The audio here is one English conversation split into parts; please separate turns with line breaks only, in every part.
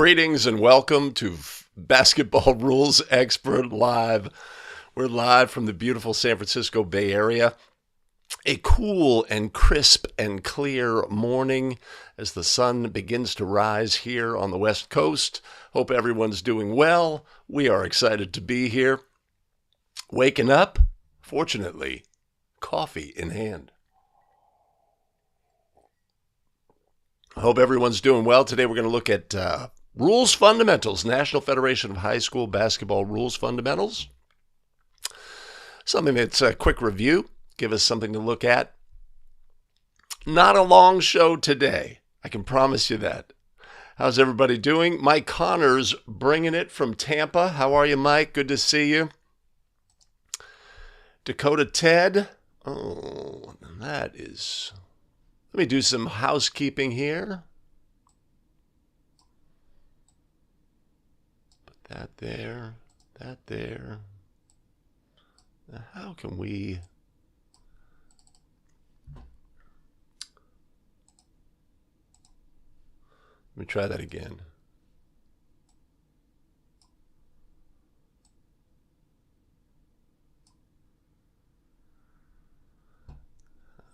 Greetings and welcome to Basketball Rules Expert Live. We're live from the beautiful San Francisco Bay Area. A cool and crisp and clear morning as the sun begins to rise here on the West Coast. Hope everyone's doing well. We are excited to be here. Waking up, fortunately, coffee in hand. I hope everyone's doing well. Today we're going to look at Rules Fundamentals, National Federation of High School Basketball Rules Fundamentals. Something that's a quick review, give us something to look at. Not a long show today, I can promise you that. How's everybody doing? Mike Connors bringing it from Tampa. How are you, Mike? Good to see you. Dakota Ted. Oh, that is... Let me do some housekeeping here. Put that there, that there. Now, how can we... Let me try that again.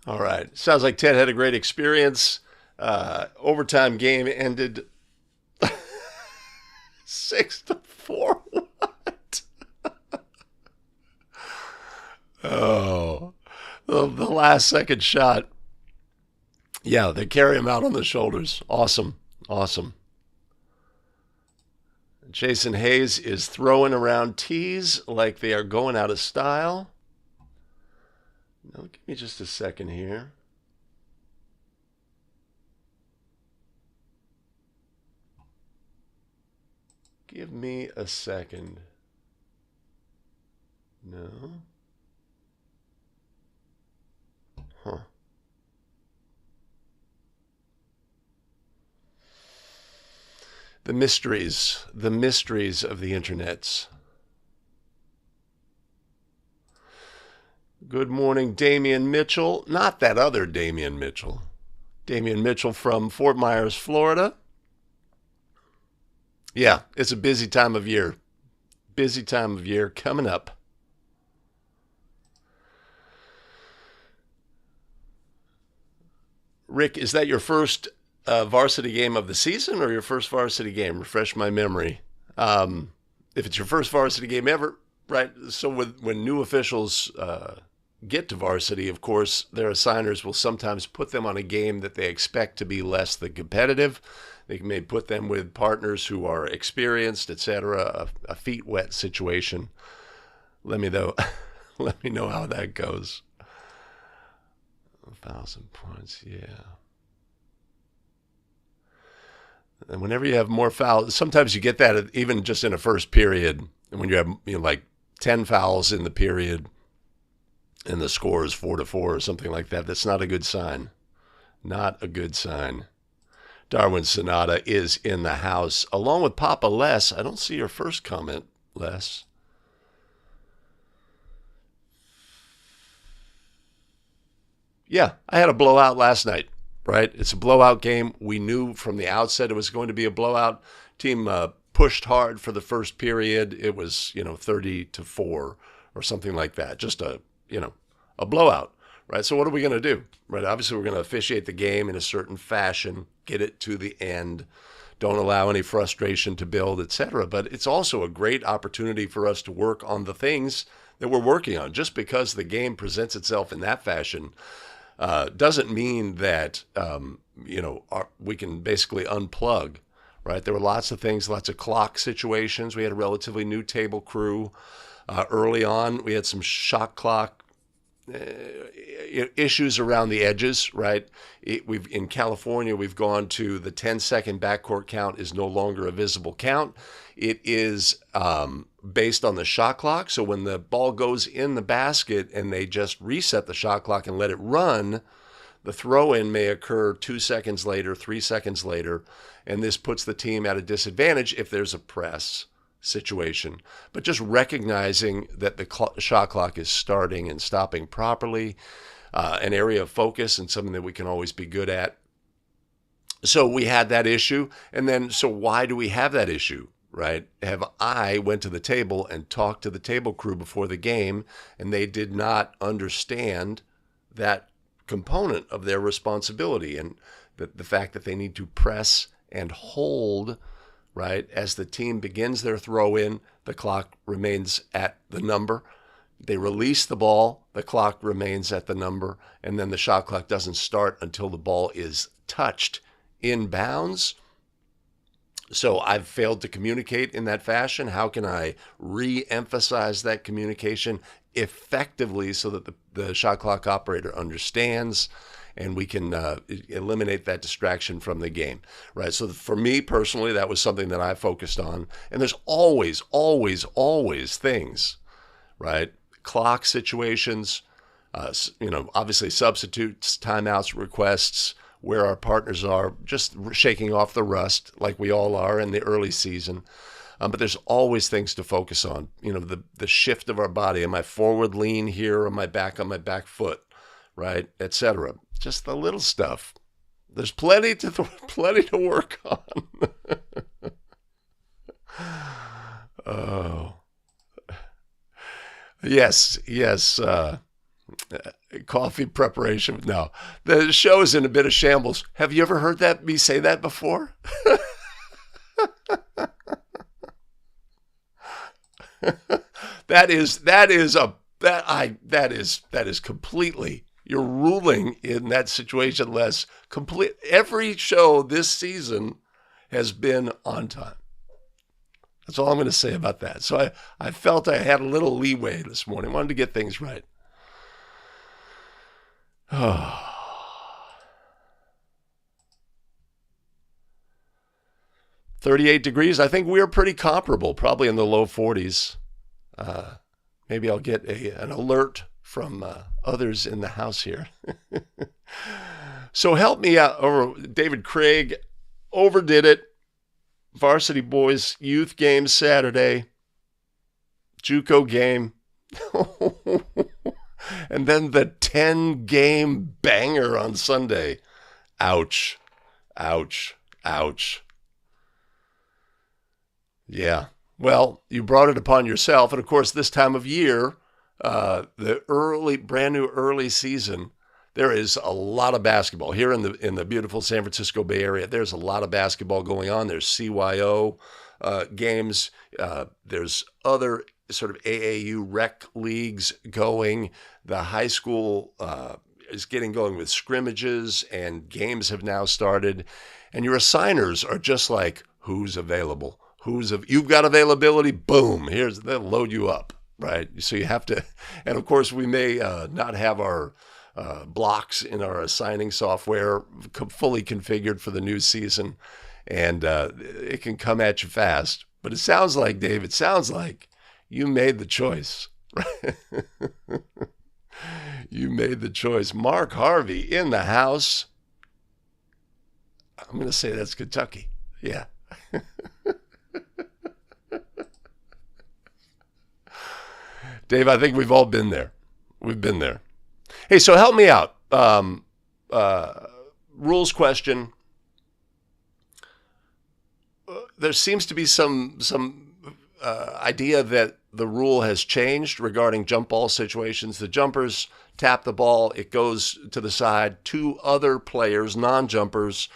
All right. Sounds like Ted had a great experience. Overtime game ended 6-4. What? Oh, the last second shot. Yeah, they carry him out on the shoulders. Awesome. Awesome. Jason Hayes is throwing around tees like they are going out of style. Now, give me just a second here. Give me a second. No. Huh. The mysteries of the internets. Good morning, Damian Mitchell. Not that other Damian Mitchell. Damian Mitchell from Fort Myers, Florida. Yeah, it's a busy time of year. Busy time of year coming up. Rick, is that your first varsity game of the season or your first varsity game? Refresh my memory. If it's your first varsity game ever, right? So when new officials get to varsity, of course, their assigners will sometimes put them on a game that they expect to be less than competitive. They may put them with partners who are experienced, etc. A feet wet situation. Let me know how that goes. 1,000 points, yeah. And whenever you have more fouls, sometimes you get that even just in a first period. And when you have like 10 fouls in the period and the score is 4-4 or something like that, that's not a good sign. Not a good sign. Darwin Sonata is in the house, along with Papa Les. I don't see your first comment, Les. Yeah, I had a blowout last night, right? It's a blowout game. We knew from the outset it was going to be a blowout. Team pushed hard for the first period. It was, 30-4 or something like that. Just a blowout, right? So what are we going to do, right? Obviously, we're going to officiate the game in a certain fashion, get it to the end, don't allow any frustration to build, etc. But it's also a great opportunity for us to work on the things that we're working on. Just because the game presents itself in that fashion doesn't mean that, we can basically unplug, right? There were lots of things, lots of clock situations. We had a relatively new table crew. Early on, we had some shot clock issues around the edges, right? In California, we've gone to the 10-second backcourt count is no longer a visible count. It is based on the shot clock. So when the ball goes in the basket and they just reset the shot clock and let it run, the throw-in may occur 2 seconds later, 3 seconds later, and this puts the team at a disadvantage if there's a press situation. But just recognizing that the shot clock is starting and stopping properly, an area of focus and something that we can always be good at. So we had that issue. And then, so why do we have that issue? Right? I went to the table and talked to the table crew before the game, and they did not understand that component of their responsibility, and the fact that they need to press and hold, right? As the team begins their throw in, the clock remains at the number. They release the ball, the clock remains at the number, and then the shot clock doesn't start until the ball is touched in bounds. So I've failed to communicate in that fashion. How can I re-emphasize that communication effectively so that the shot clock operator understands and we can eliminate that distraction from the game, right? So for me personally, that was something that I focused on. And there's always, always, always things, right? Clock situations, obviously substitutes, timeouts, requests, where our partners are, just shaking off the rust like we all are in the early season. But there's always things to focus on. The shift of our body. Am I forward lean here? Am I back on my back foot? Right, etc. Just the little stuff. There's plenty to work on. Oh, yes. Coffee preparation. No, the show is in a bit of shambles. Have you ever heard me say that before? That is completely. You're ruling in that situation, Les. Every show this season has been on time. That's all I'm going to say about that. So I felt I had a little leeway this morning. I wanted to get things right. 38 degrees. I think we're pretty comparable, probably in the low 40s. Maybe I'll get an alert from others in the house here. So help me out. David Craig overdid it. Varsity boys youth game Saturday. JUCO game. And then the 10-game banger on Sunday. Ouch. Yeah. Well, you brought it upon yourself. And of course, this time of year, the brand new early season, there is a lot of basketball here in the beautiful San Francisco Bay Area. There's a lot of basketball going on. There's CYO games. There's other sort of AAU rec leagues going. The high school is getting going with scrimmages, and games have now started. And your assigners are just like, who's available? You've got availability? Boom! They'll load you up, right? So you have to, and of course we may not have our blocks in our assigning software fully configured for the new season, and it can come at you fast. But it sounds like, Dave, you made the choice. You made the choice. Mark Harvey in the house. I'm going to say that's Kentucky. Yeah. Dave, I think we've all been there. We've been there. Hey, so help me out. Rules question. There seems to be some idea that the rule has changed regarding jump ball situations. The jumpers tap the ball, it goes to the side. Two other players, non-jumpers,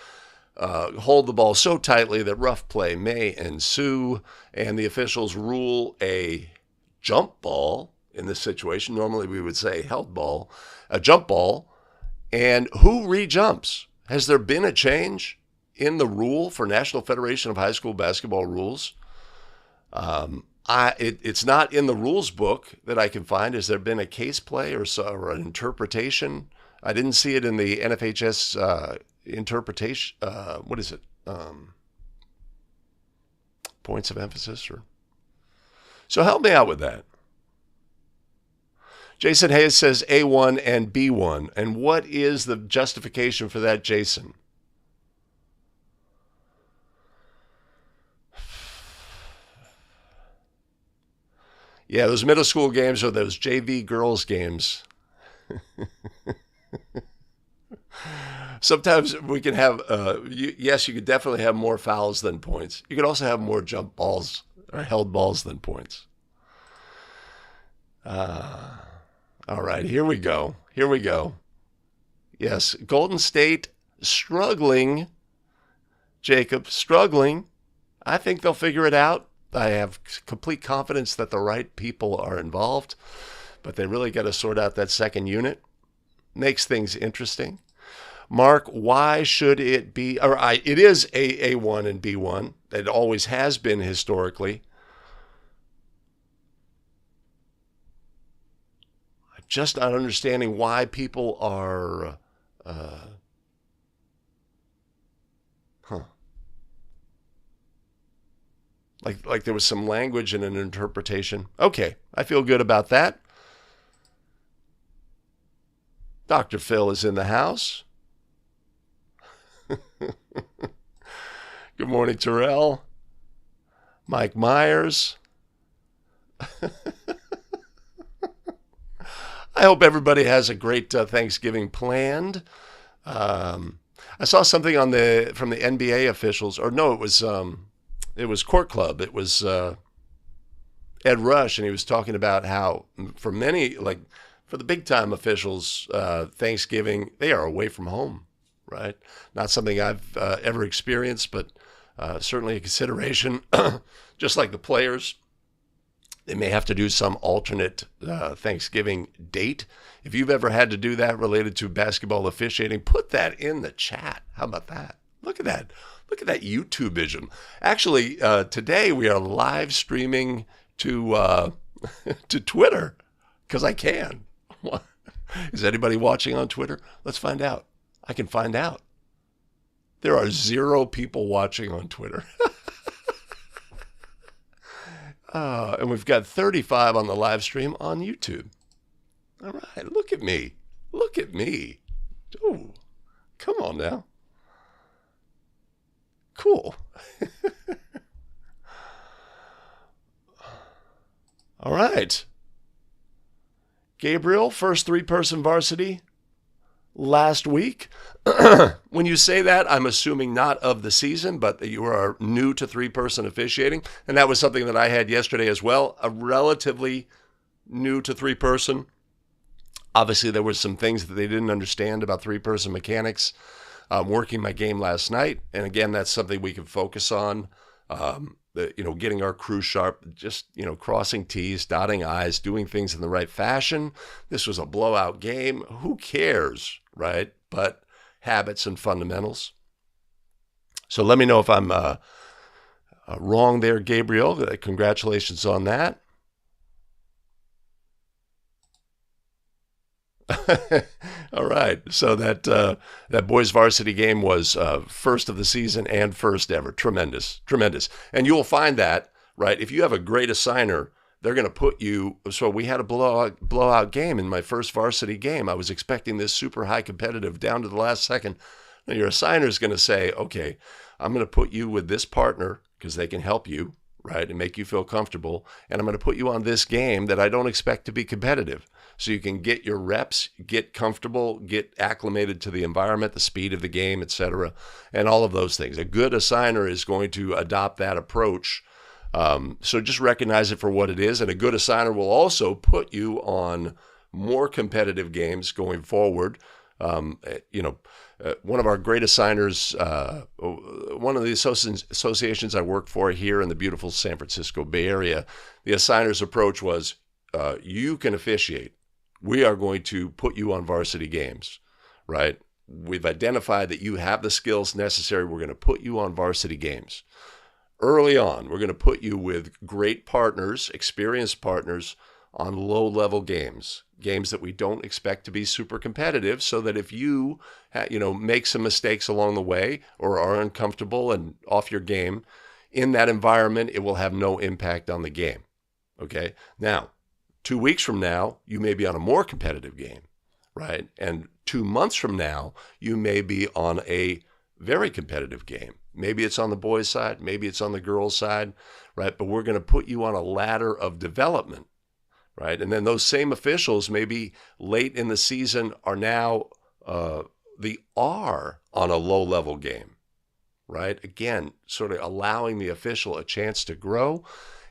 hold the ball so tightly that rough play may ensue, and the officials rule a jump ball in this situation. Normally we would say held ball, a jump ball. And who re-jumps? Has there been a change in the rule for National Federation of High School Basketball rules? It's not in the rules book that I can find. Has there been a case play or an interpretation? I didn't see it in the NFHS interpretation. What is it? Points of emphasis? So help me out with that. Jason Hayes says A1 and B1. And what is the justification for that, Jason? Yeah, those middle school games or those JV girls games. Sometimes we can have, yes, you could definitely have more fouls than points. You could also have more jump balls or held balls than points. All right, here we go. Here we go. Yes, Golden State struggling. Jacob, struggling. I think they'll figure it out. I have complete confidence that the right people are involved, but they really got to sort out that second unit. Makes things interesting. Mark, why should it be, it is A1 and B1. It always has been historically. I'm just not understanding why people are, Like there was some language and an interpretation. Okay, I feel good about that. Dr. Phil is in the house. Good morning, Terrell. Mike Myers. I hope everybody has a great Thanksgiving planned. I saw something from the NBA officials, or no, it was Court Club. It was Ed Rush, and he was talking about how for many, like for the big time officials, Thanksgiving, they are away from home, right? Not something I've ever experienced, but certainly a consideration. Just like the players, they may have to do some alternate Thanksgiving date. If you've ever had to do that related to basketball officiating, put that in the chat. How about that? Look at that. Look at that YouTubeism. Actually, today we are live streaming to to Twitter because I can. Is anybody watching on Twitter? Let's find out. I can find out. There are 0 people watching on Twitter. And we've got 35 on the live stream on YouTube. All right, look at me. Look at me. Oh, come on now. Cool. All right. Gabriel, first 3-person varsity last week. When you say that, I'm assuming not of the season, but that you are new to 3-person officiating. And that was something that I had yesterday as well, a relatively new to 3-person. Obviously, there were some things that they didn't understand about 3-person mechanics. Working my game last night, and again, that's something we can focus on. Getting our crew sharp, just crossing T's, dotting I's, doing things in the right fashion. This was a blowout game. Who cares, right? But habits and fundamentals. So let me know if I'm wrong there, Gabriel. Congratulations on that. All right. So that boys varsity game was first of the season and first ever. Tremendous, tremendous. And you will find that, right, if you have a great assigner, they're going to put you. So we had a blowout game in my first varsity game. I was expecting this super high competitive down to the last second. Now your assigner is going to say, okay, I'm going to put you with this partner because they can help you, right, and make you feel comfortable. And I'm going to put you on this game that I don't expect to be competitive. So you can get your reps, get comfortable, get acclimated to the environment, the speed of the game, etc., and all of those things. A good assigner is going to adopt that approach. So just recognize it for what it is. And a good assigner will also put you on more competitive games going forward. One of our great assigners, one of the associations I work for here in the beautiful San Francisco Bay Area, the assigner's approach was, you can officiate. We are going to put you on varsity games, right? We've identified that you have the skills necessary. We're going to put you on varsity games. Early on, we're going to put you with great partners, experienced partners on low-level games that we don't expect to be super competitive, so that if you make some mistakes along the way or are uncomfortable and off your game, in that environment, it will have no impact on the game, okay? Now, 2 weeks from now, you may be on a more competitive game, right? And 2 months from now, you may be on a very competitive game. Maybe it's on the boys' side, maybe it's on the girls' side, right? But we're going to put you on a ladder of development, right? And then those same officials, maybe late in the season, are now the R on a low-level game, right? Again, sort of allowing the official a chance to grow.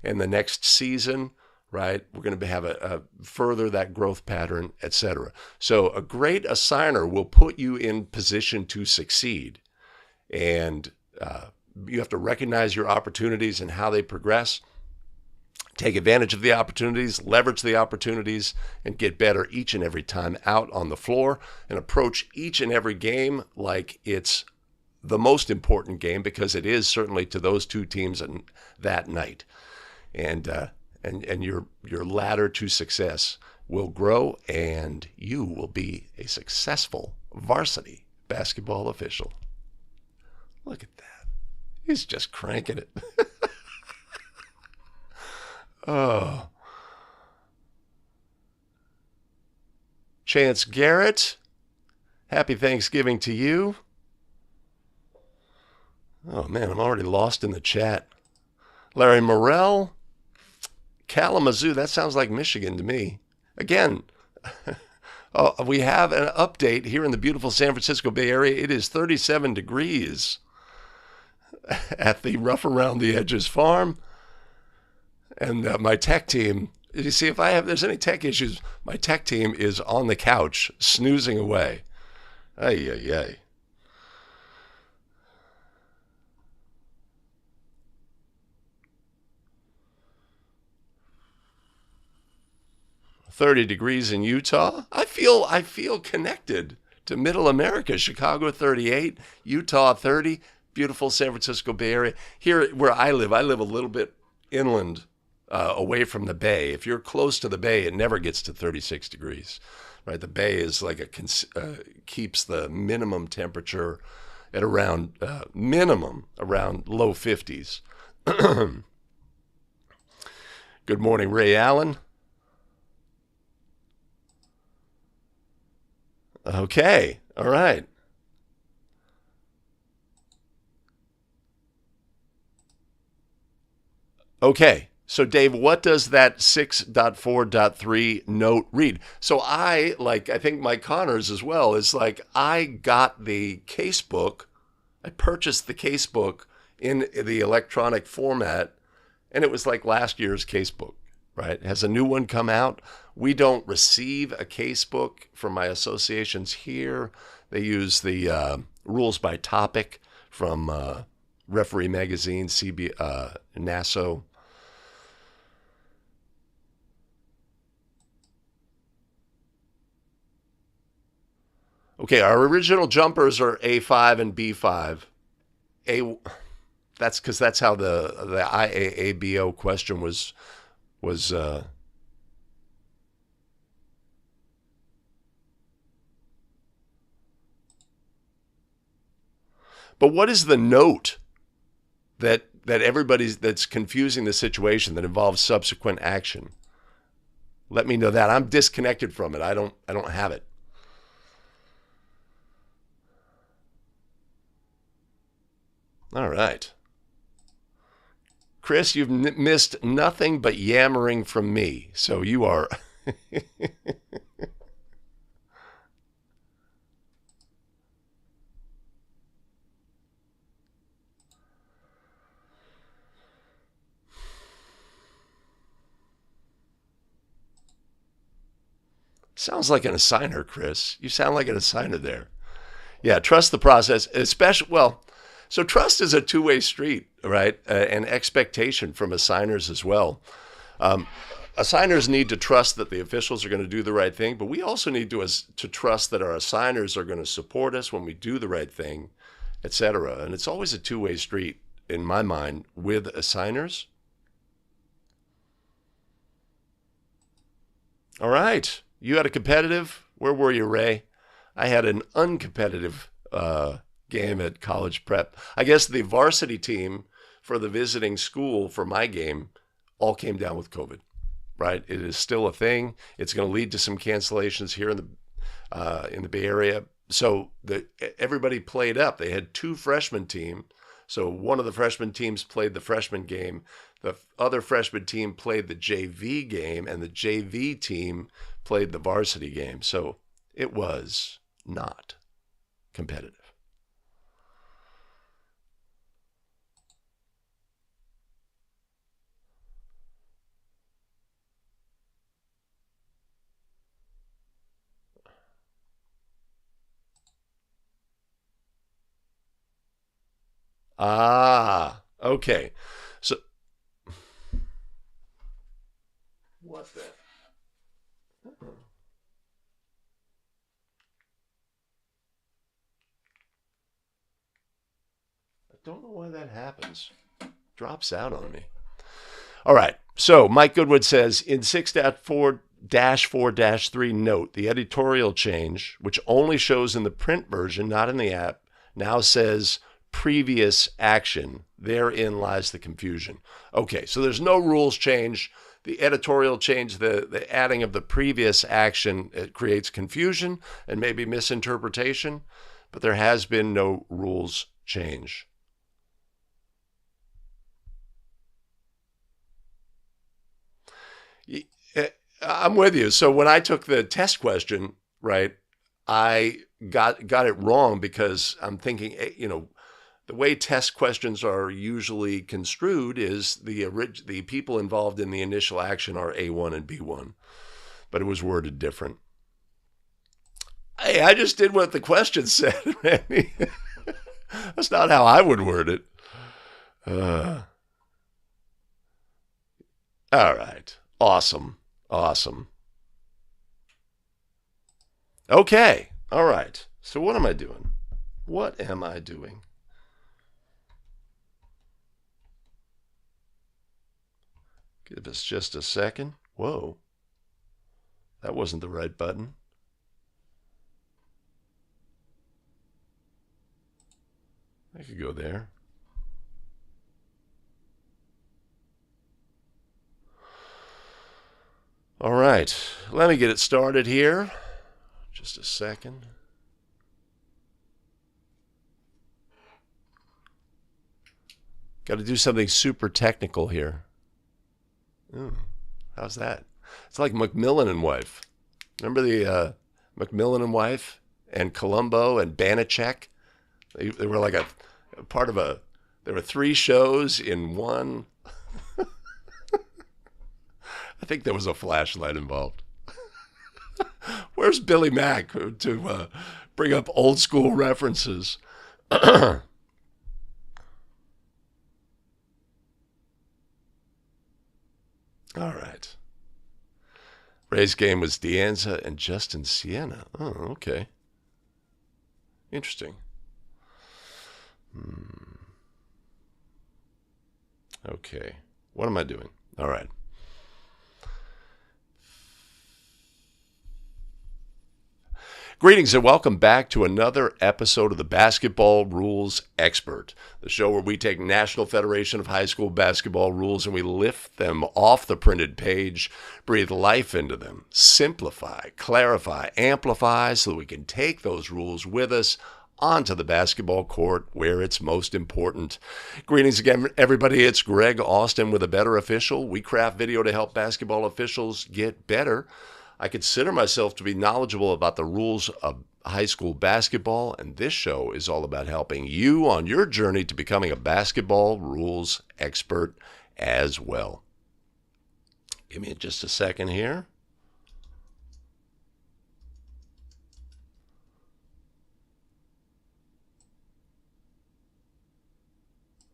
And the next season, right, we're going to have a further that growth pattern, etc. So a great assigner will put you in position to succeed. And you have to recognize your opportunities and how they progress. Take advantage of the opportunities, leverage the opportunities, and get better each and every time out on the floor, and approach each and every game like it's the most important game, because it is certainly to those two teams that night. And your ladder to success will grow, and you will be a successful varsity basketball official. Look at that. He's just cranking it. Oh. Chance Garrett, happy Thanksgiving to you. Oh man, I'm already lost in the chat. Larry Morrell, Kalamazoo, that sounds like Michigan to me. Again, we have an update here in the beautiful San Francisco Bay Area. It is 37 degrees at the Rough Around the Edges farm. And my tech team, you see, if there's any tech issues, my tech team is on the couch snoozing away. Ay, ay, ay. $30 degrees in Utah. I feel connected to Middle America. Chicago 38, Utah 30, beautiful San Francisco Bay Area. Here where I live a little bit inland, away from the bay. If you're close to the bay, it never gets to 36 degrees, right? The bay is like keeps the minimum temperature at around minimum around low 50s. Good morning, Ray Allen. Okay, all right. Okay. So Dave, what does that 6.4.3 note read? So I think Mike Connors as well, is like, I got the casebook, I purchased the casebook in the electronic format, and it was like last year's casebook, right? Has a new one come out? We don't receive a casebook from my associations here. They use the rules by topic from Referee Magazine, NASO. Okay, our original jumpers are A5 and B5. That's because that's how the IAABO question was. But what is the note that that's confusing the situation that involves subsequent action? Let me know that. I'm disconnected from it. I don't have it. All right. Chris, you've missed nothing but yammering from me. So you are... Sounds like an assigner, Chris. You sound like an assigner there. Yeah, trust the process, especially, well, so trust is a two-way street, right? And expectation from assigners as well. Assigners need to trust that the officials are going to do the right thing, but we also need to trust that our assigners are going to support us when we do the right thing, etc. And it's always a two-way street, in my mind, with assigners. All right. You had a competitive. Where were you, Ray? I had an uncompetitive game at college prep. I guess the varsity team for the visiting school for my game all came down with COVID, right? It is still a thing. It's going to lead to some cancellations here in the Bay Area. So everybody played up. They had two freshman teams. So one of the freshman teams played the freshman game. The other freshman team played the JV game, and the JV team played the varsity game. So it was not competitive. Ah, okay. So, what the? I don't know why that happens. Drops out on me. All right. So Mike Goodwood says in 6.4-4-3 note, the editorial change, which only shows in the print version, not in the app, now says previous action. Therein lies the confusion. Okay, so there's no rules change. The editorial change, the adding of the previous action, it creates confusion and maybe misinterpretation, but there has been no rules change. I'm with you. So when I took the test question, right, I got it wrong because I'm thinking, the way test questions are usually construed is the people involved in the initial action are A1 and B1, but it was worded different. Hey, I just did what the question said, Randy. That's not how I would word it. All right. Awesome. Okay. All right. So what am I doing? Give us just a second. Whoa. That wasn't the right button. I could go there. All right. Let me get it started here. Just a second. Got to do something super technical here. How's that? It's like Macmillan and Wife. Remember the Macmillan and Wife and Columbo and Banachek? They were like a part of a. There were 3 shows in one. I think there was a flashlight involved. Where's Billy Mack to bring up old school references? All right. Ray's game was Deanza and Justin Siena. Oh, okay. Interesting. Okay. What am I doing? All right. Greetings and welcome back to another episode of the Basketball Rules Expert, the show where we take National Federation of High School Basketball rules and we lift them off the printed page, breathe life into them, simplify, clarify, amplify so that we can take those rules with us onto the basketball court where it's most important. Greetings again, everybody. It's Greg Austin with A Better Official. We craft video to help basketball officials get better. I consider myself to be knowledgeable about the rules of high school basketball, and this show is all about helping you on your journey to becoming a basketball rules expert as well. Give me just a second here.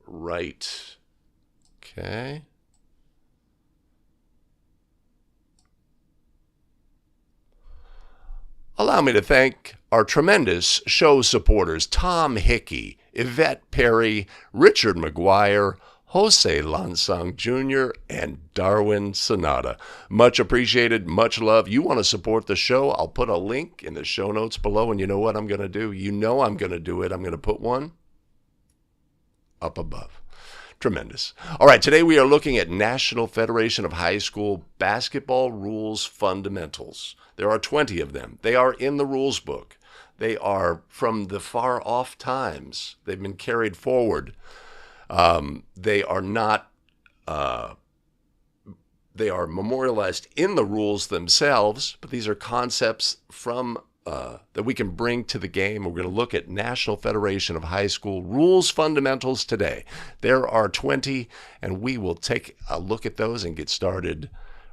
Right. Okay. Allow me to thank our tremendous show supporters, Tom Hickey, Yvette Perry, Richard McGuire, Jose Lansang Jr., and Darwin Sonata. Much appreciated, much love. You want to support the show? I'll put a link in the show notes below, and you know what I'm going to do? You know I'm going to do it. I'm going to put one up above. Tremendous. All right, today we are looking at National Federation of High School Basketball Rules Fundamentals. There are 20 of them. They are in the rules book. They are from the far off times. They've been carried forward. They are not, they are memorialized in the rules themselves, but these are concepts from that we can bring to the game. We're going to look at National Federation of High School Rules Fundamentals today. There are 20, and we will take a look at those and get started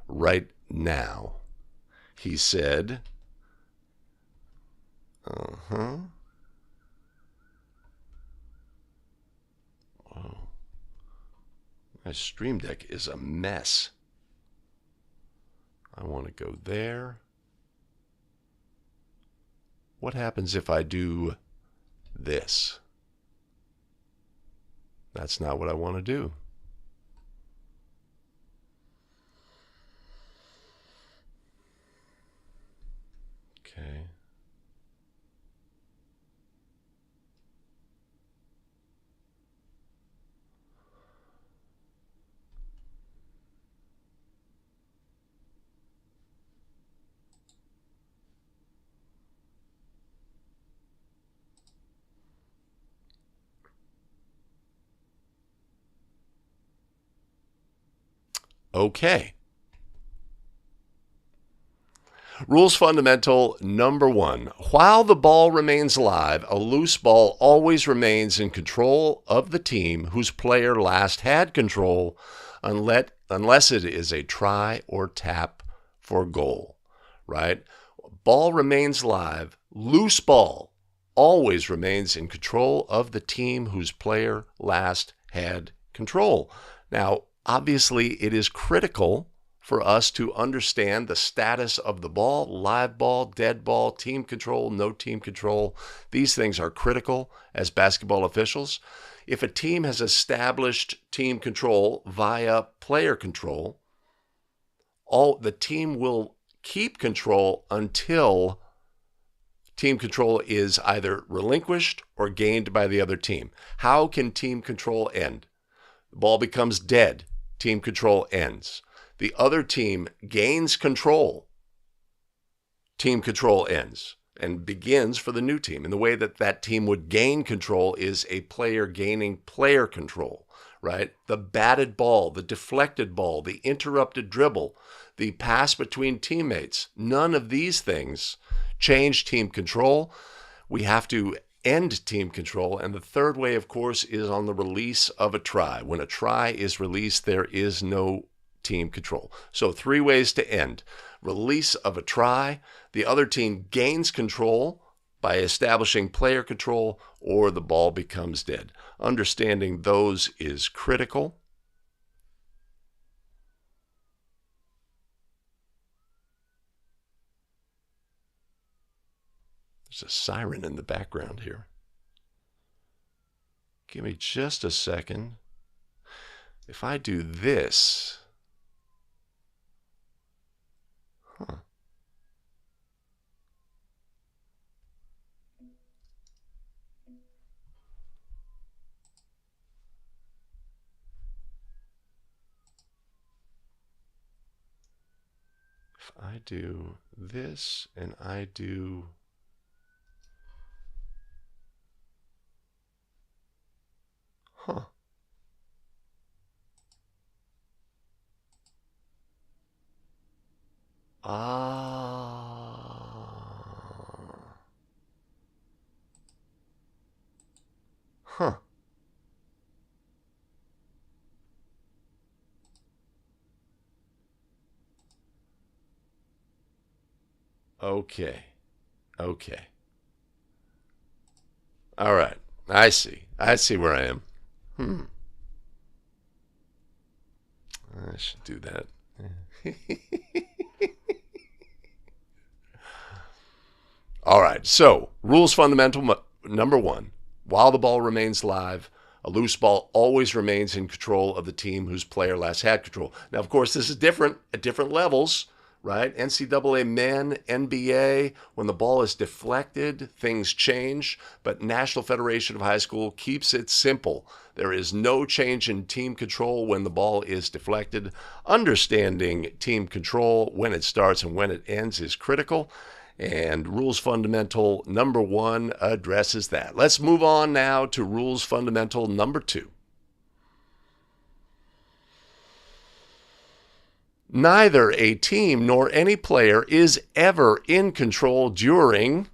right now. He said, Wow. My Stream Deck is a mess. I want to go there. What happens if I do this? That's not what I want to do. Okay. Okay. Rules fundamental number 1. While the ball remains alive, a loose ball always remains in control of the team whose player last had control unless it is a try or tap for goal, right? Ball remains live. Loose ball always remains in control of the team whose player last had control. Now, obviously, it is critical for us to understand the status of the ball, live ball, dead ball, team control, no team control. These things are critical as basketball officials. If a team has established team control via player control, the team will keep control until team control is either relinquished or gained by the other team. How can team control end? The ball becomes dead. Team control ends. The other team gains control. Team control ends and begins for the new team. And the way that that team would gain control is a player gaining player control, right? The batted ball, the deflected ball, the interrupted dribble, the pass between teammates, none of these things change team control. We have to end team control. And the third way, of course, is on the release of a try. When a try is released, there is no team control. So 3 ways to end. Release of a try, the other team gains control by establishing player control, or the ball becomes dead. Understanding those is critical. There's a siren in the background here. Give me just a second. If I do this, if I do this and I do Okay. All right. I see where I am. I should do that. All right. So, rules fundamental number 1. While the ball remains live, a loose ball always remains in control of the team whose player last had control. Now, of course, this is different at different levels, right? NCAA men, NBA, when the ball is deflected, things change. But National Federation of High School keeps it simple. There is no change in team control when the ball is deflected. Understanding team control when it starts and when it ends is critical. And rules fundamental number 1 addresses that. Let's move on now to rules fundamental number 2. Neither a team nor any player is ever in control during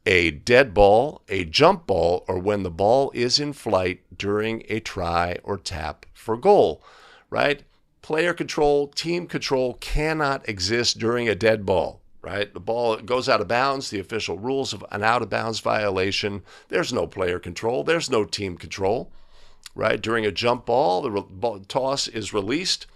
a dead ball, a jump ball, or when the ball is in flight during a try or tap for goal, right? Player control, team control cannot exist during a dead ball, right? The ball goes out of bounds, the official rules of an out of bounds violation. There's no player control, there's no team control, right? During a jump ball, the toss is released.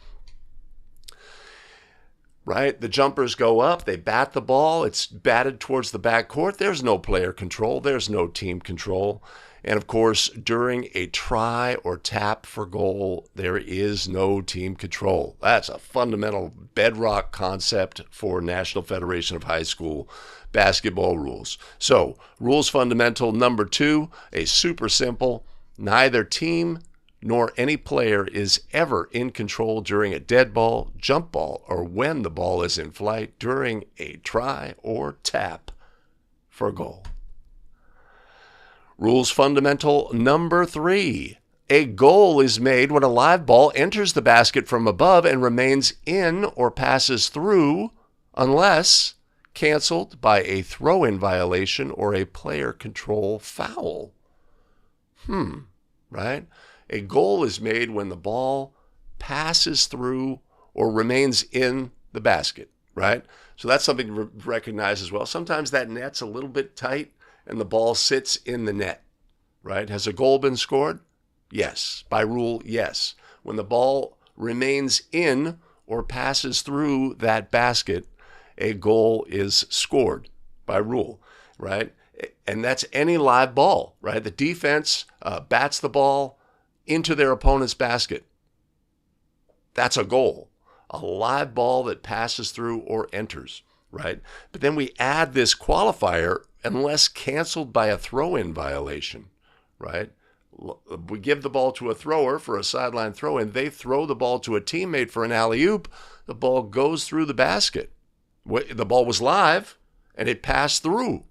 Right? The jumpers go up, they bat the ball, it's batted towards the backcourt. There's no player control, there's no team control. And of course, during a try or tap for goal, there is no team control. That's a fundamental bedrock concept for National Federation of High School basketball rules. So, rules fundamental number 2, a super simple, neither team nor any player is ever in control during a dead ball, jump ball, or when the ball is in flight during a try or tap for goal. Rules fundamental number 3. A goal is made when a live ball enters the basket from above and remains in or passes through unless canceled by a throw-in violation or a player control foul. Right? A goal is made when the ball passes through or remains in the basket, right? So that's something to recognize as well. Sometimes that net's a little bit tight and the ball sits in the net, right? Has a goal been scored? Yes. By rule, yes. When the ball remains in or passes through that basket, a goal is scored by rule, right? And that's any live ball, right? The defense bats the ball into their opponent's basket. That's a goal. A live ball that passes through or enters, right? But then we add this qualifier, unless canceled by a throw-in violation, right? We give the ball to a thrower for a sideline throw-in. They throw the ball to a teammate for an alley-oop. The ball goes through the basket. The ball was live, and it passed through,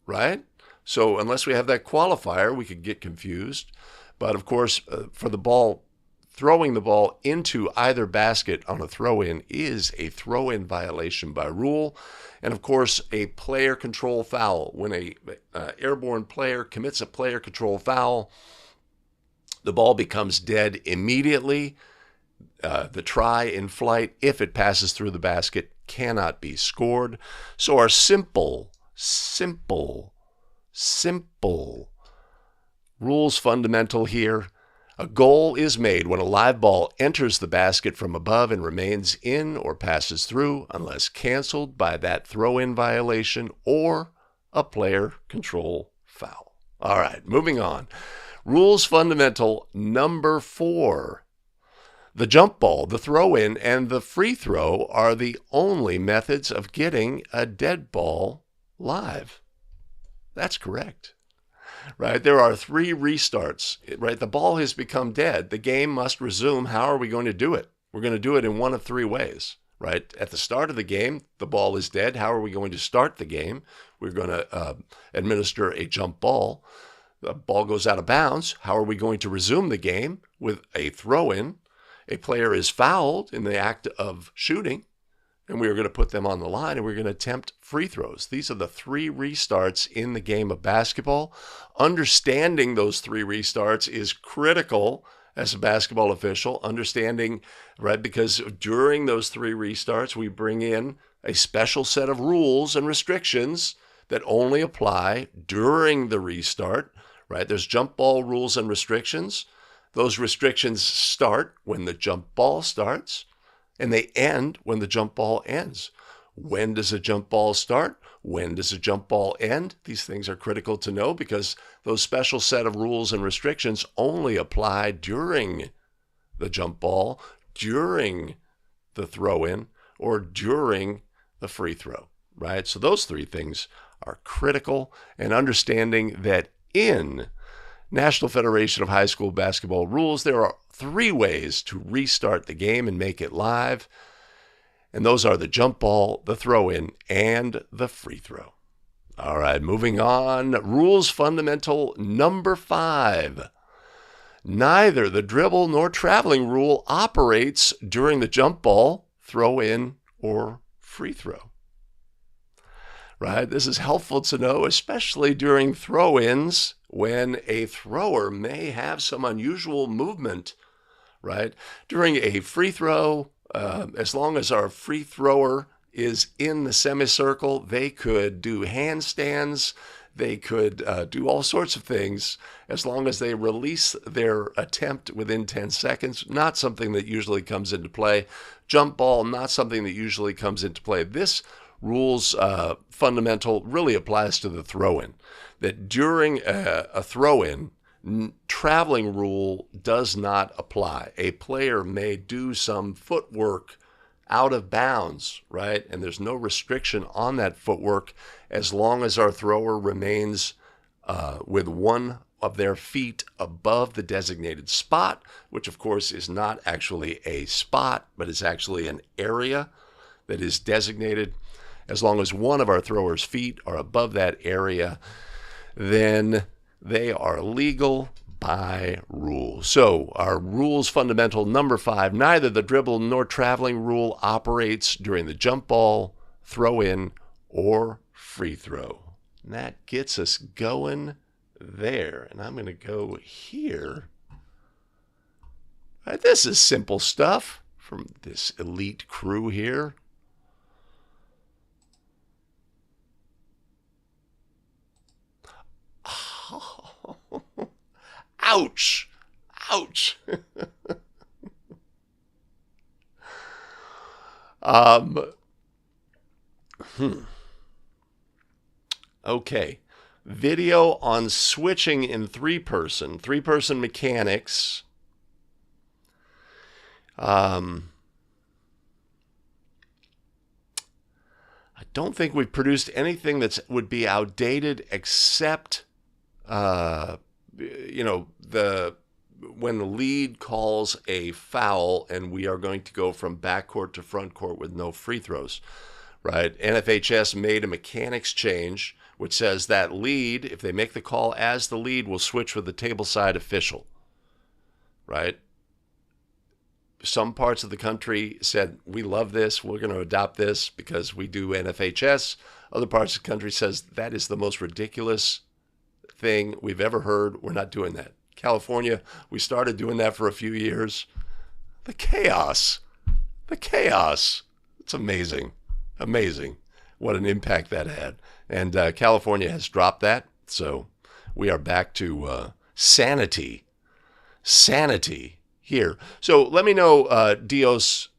right? So unless we have that qualifier, we could get confused. But of course, for the ball, throwing the ball into either basket on a throw-in is a throw-in violation by rule. And of course, a player control foul. When a airborne player commits a player control foul, the ball becomes dead immediately. The try in flight, if it passes through the basket, cannot be scored. So our simple rules fundamental here. A goal is made when a live ball enters the basket from above and remains in or passes through unless canceled by that throw-in violation or a player control foul. All right, moving on. Rules fundamental number 4. The jump ball, the throw-in, and the free throw are the only methods of getting a dead ball live. That's correct. Right? There are 3 restarts, right? The ball has become dead. The game must resume. How are we going to do it? We're going to do it in one of 3 ways, right? At the start of the game, the ball is dead. How are we going to start the game? We're going to administer a jump ball. The ball goes out of bounds. How are we going to resume the game? With a throw-in. A player is fouled in the act of shooting, and we are going to put them on the line, and we're going to attempt free throws. These are the 3 restarts in the game of basketball. Understanding those 3 restarts is critical as a basketball official. Understanding, right, because during those 3 restarts, we bring in a special set of rules and restrictions that only apply during the restart, right? There's jump ball rules and restrictions. Those restrictions start when the jump ball starts, and they end when the jump ball ends. When does a jump ball start? When does a jump ball end? These things are critical to know because those special set of rules and restrictions only apply during the jump ball, during the throw-in, or during the free throw, right? So those 3 things are critical, and understanding that in National Federation of High School Basketball rules, there are 3 ways to restart the game and make it live. And those are the jump ball, the throw-in, and the free throw. All right, moving on. Rules fundamental number 5. Neither the dribble nor traveling rule operates during the jump ball, throw in, or free throw. Right? This is helpful to know, especially during throw-ins when a thrower may have some unusual movement, right? During a free throw, as long as our free thrower is in the semicircle, they could do handstands, they could do all sorts of things as long as they release their attempt within 10 seconds. Not something that usually comes into play. Jump ball, not something that usually comes into play. This rule's fundamental really applies to the throw-in. That during a throw-in, traveling rule does not apply. A player may do some footwork out of bounds, right? And there's no restriction on that footwork as long as our thrower remains with one of their feet above the designated spot, which of course is not actually a spot, but is actually an area that is designated. As long as one of our throwers' feet are above that area, then they are legal by rule. So our rules fundamental number 5, neither the dribble nor traveling rule operates during the jump ball, throw in, or free throw. And that gets us going there. And I'm going to go here. All right, this is simple stuff from this elite crew here. Ouch! Ouch! Okay. Video on switching in three-person mechanics. I don't think we've produced anything that would be outdated except when the lead calls a foul and we are going to go from backcourt to front court with no free throws, right? NFHS made a mechanics change which says that lead, if they make the call as the lead, will switch with the tableside official, right? Some parts of the country said, we love this, we're going to adopt this because we do NFHS. Other parts of the country says, that is the most ridiculous thing we've ever heard. We're not doing that. California, we started doing that for a few years. The chaos. It's amazing what an impact that had. And California has dropped that, so we are back to sanity here. So let me know, Dios,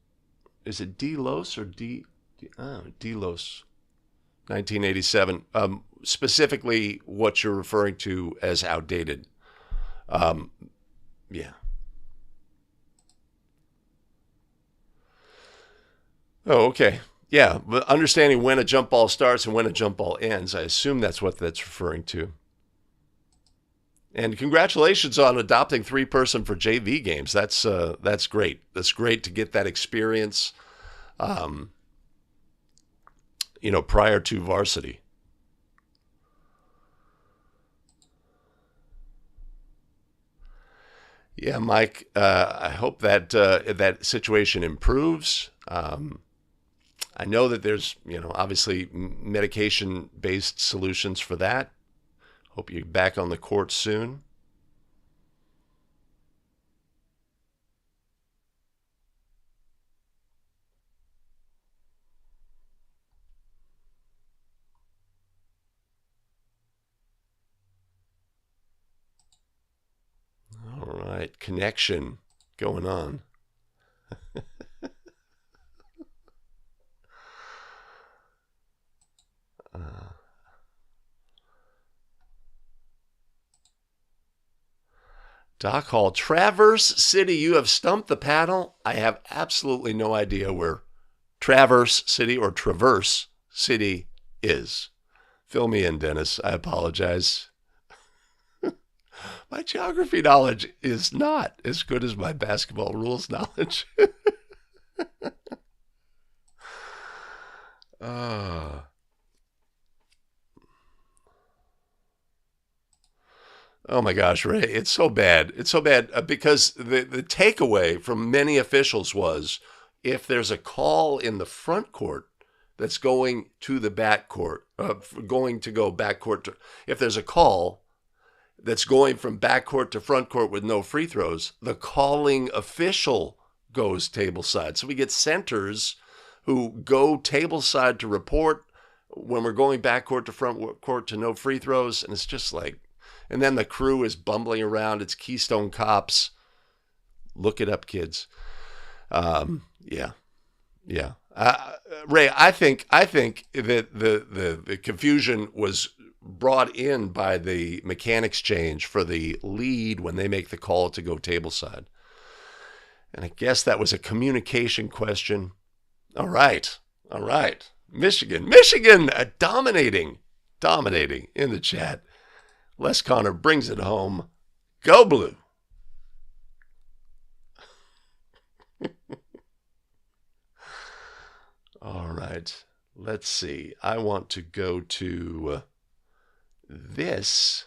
is it Delos or Delos, 1987, specifically what you're referring to as outdated. Yeah. Oh, okay. Yeah, but understanding when a jump ball starts and when a jump ball ends, I assume that's what that's referring to. And congratulations on adopting three-person for JV games. That's great. That's great to get that experience, prior to varsity. Yeah, Mike, I hope that that situation improves. I know that there's, obviously medication-based solutions for that. Hope you're back on the court soon. All right, connection going on. Doc Hall, Traverse City, you have stumped the panel. I have absolutely no idea where Traverse City or Traverse City is. Fill me in, Dennis. I apologize. My geography knowledge is not as good as my basketball rules knowledge. Oh my gosh, Ray, it's so bad. It's so bad because the takeaway from many officials was if there's a call in the front court that's going to the back court, going to go back court to, if there's a call that's going from back court to front court with no free throws, the calling official goes tableside. So we get centers who go tableside to report when we're going back court to front court to no free throws. And it's just like, and then the crew is bumbling around. It's Keystone Cops. Look it up, kids. Yeah. Ray, I think that the confusion was brought in by the mechanics change for the lead when they make the call to go tableside. And I guess that was a communication question. All right. Michigan, dominating in the chat. Les Connor brings it home. Go Blue. All right. Let's see. I want to go to this.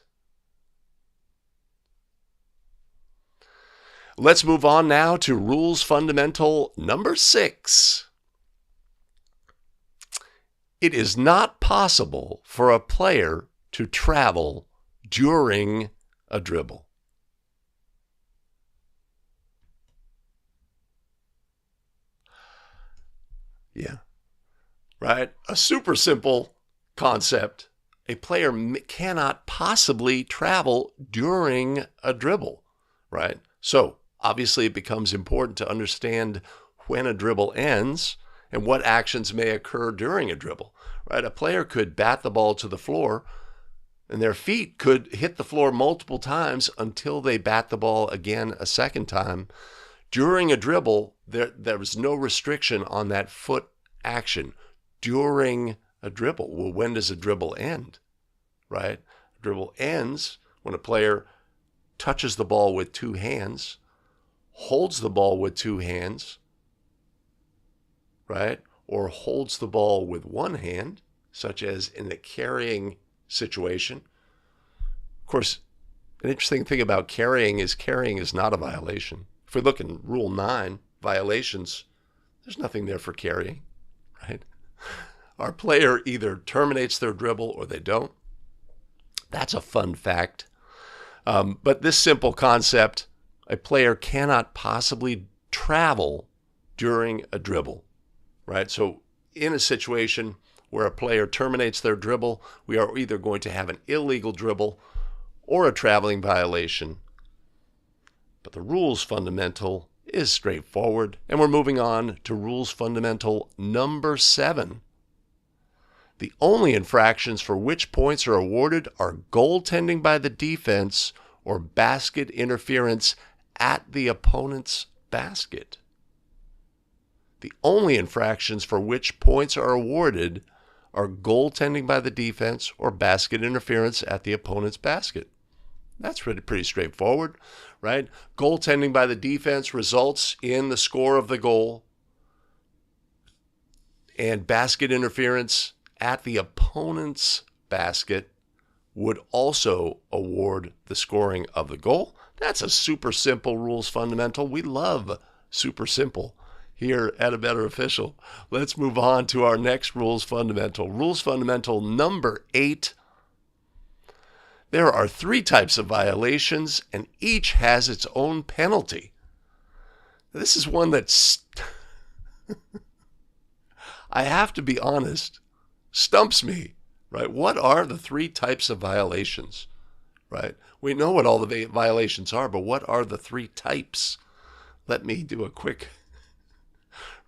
Let's move on now to rules fundamental number 6. It is not possible for a player to travel during a dribble. Yeah, right? A super simple concept. A player cannot possibly travel during a dribble, right? So obviously it becomes important to understand when a dribble ends and what actions may occur during a dribble, right? A player could bat the ball to the floor and their feet could hit the floor multiple times until they bat the ball again a second time. During a dribble, there was no restriction on that foot action during a dribble. Well, when does a dribble end, right? A dribble ends when a player touches the ball with 2 hands, holds the ball with 2 hands, right? Or holds the ball with 1 hand, such as in a carrying situation. Of course, an interesting thing about carrying is not a violation. If we look in Rule 9, violations, there's nothing there for carrying, right? Our player either terminates their dribble or they don't. That's a fun fact. But this simple concept, a player cannot possibly travel during a dribble, right? So in a situation where a player terminates their dribble, we are either going to have an illegal dribble or a traveling violation. But the rules fundamental is straightforward. And we're moving on to rules fundamental number 7. The only infractions for which points are awarded are goaltending by the defense or basket interference at the opponent's basket. The only infractions for which points are awarded are goaltending by the defense or basket interference at the opponent's basket. That's pretty straightforward, right? Goaltending by the defense results in the score of the goal, and basket interference at the opponent's basket would also award the scoring of the goal. That's a super simple rules fundamental. We love super simple here at A Better Official. Let's move on to our next rules fundamental. Rules fundamental number 8. There are 3 types of violations, and each has its own penalty. This is one that's, I have to be honest, stumps me, right? What are the 3 types of violations, right? We know what all the violations are, but what are the 3 types? Let me do a quick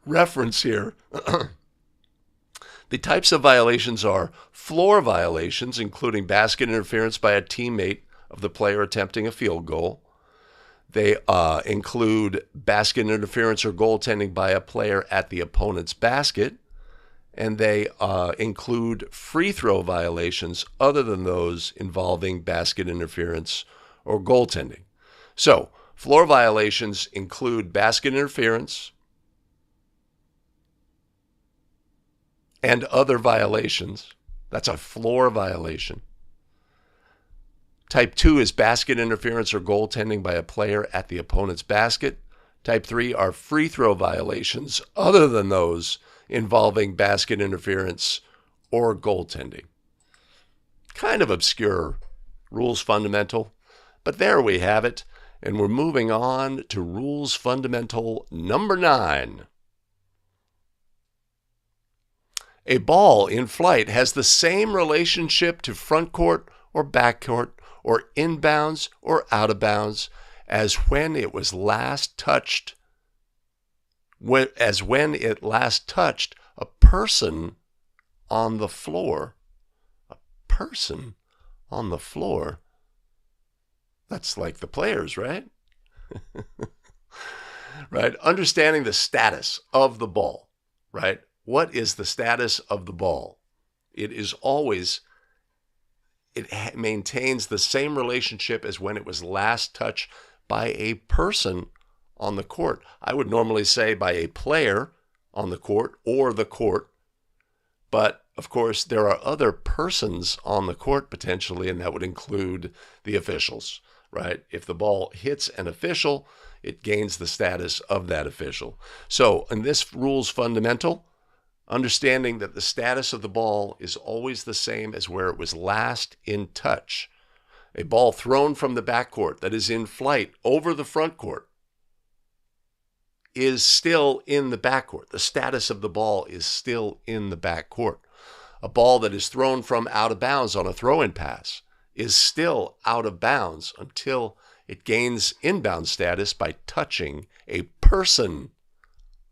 reference here. The types of violations are floor violations, including basket interference by a teammate of the player attempting a field goal. They include basket interference or goaltending by a player at the opponent's basket. And they include free throw violations other than those involving basket interference or goaltending. So, floor violations include basket interference and other violations. That's a floor violation. Type 2 is basket interference or goaltending by a player at the opponent's basket. Type 3 are free throw violations other than those involving basket interference or goaltending. Kind of obscure rules fundamental, but there we have it. And we're moving on to rules fundamental number 9. A ball in flight has the same relationship to front court or back court or inbounds or out of bounds as when it last touched a person on the floor. A person on the floor. That's like the players, right? Right? Understanding the status of the ball, right? What is the status of the ball? It maintains the same relationship as when it was last touched by a person on the court. I would normally say by a player on the court or the court, but of course there are other persons on the court potentially, and that would include the officials, right? If the ball hits an official, it gains the status of that official. So in this rules fundamental, understanding that the status of the ball is always the same as where it was last in touch. A ball thrown from the backcourt that is in flight over the front court is still in the backcourt. The status of the ball is still in the backcourt. A ball that is thrown from out of bounds on a throw-in pass is still out of bounds until it gains inbound status by touching a person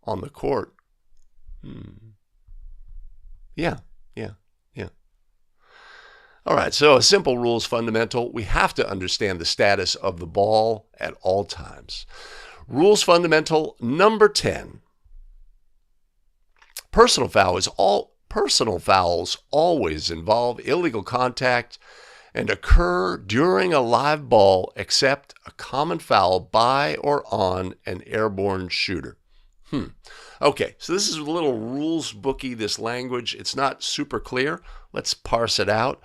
on the court. Yeah. All right, so a simple rules fundamental. We have to understand the status of the ball at all times. Rules fundamental number 10. Personal fouls always involve illegal contact and occur during a live ball except a common foul by or on an airborne shooter. Okay, so this is a little rules booky, this language. It's not super clear. Let's parse it out.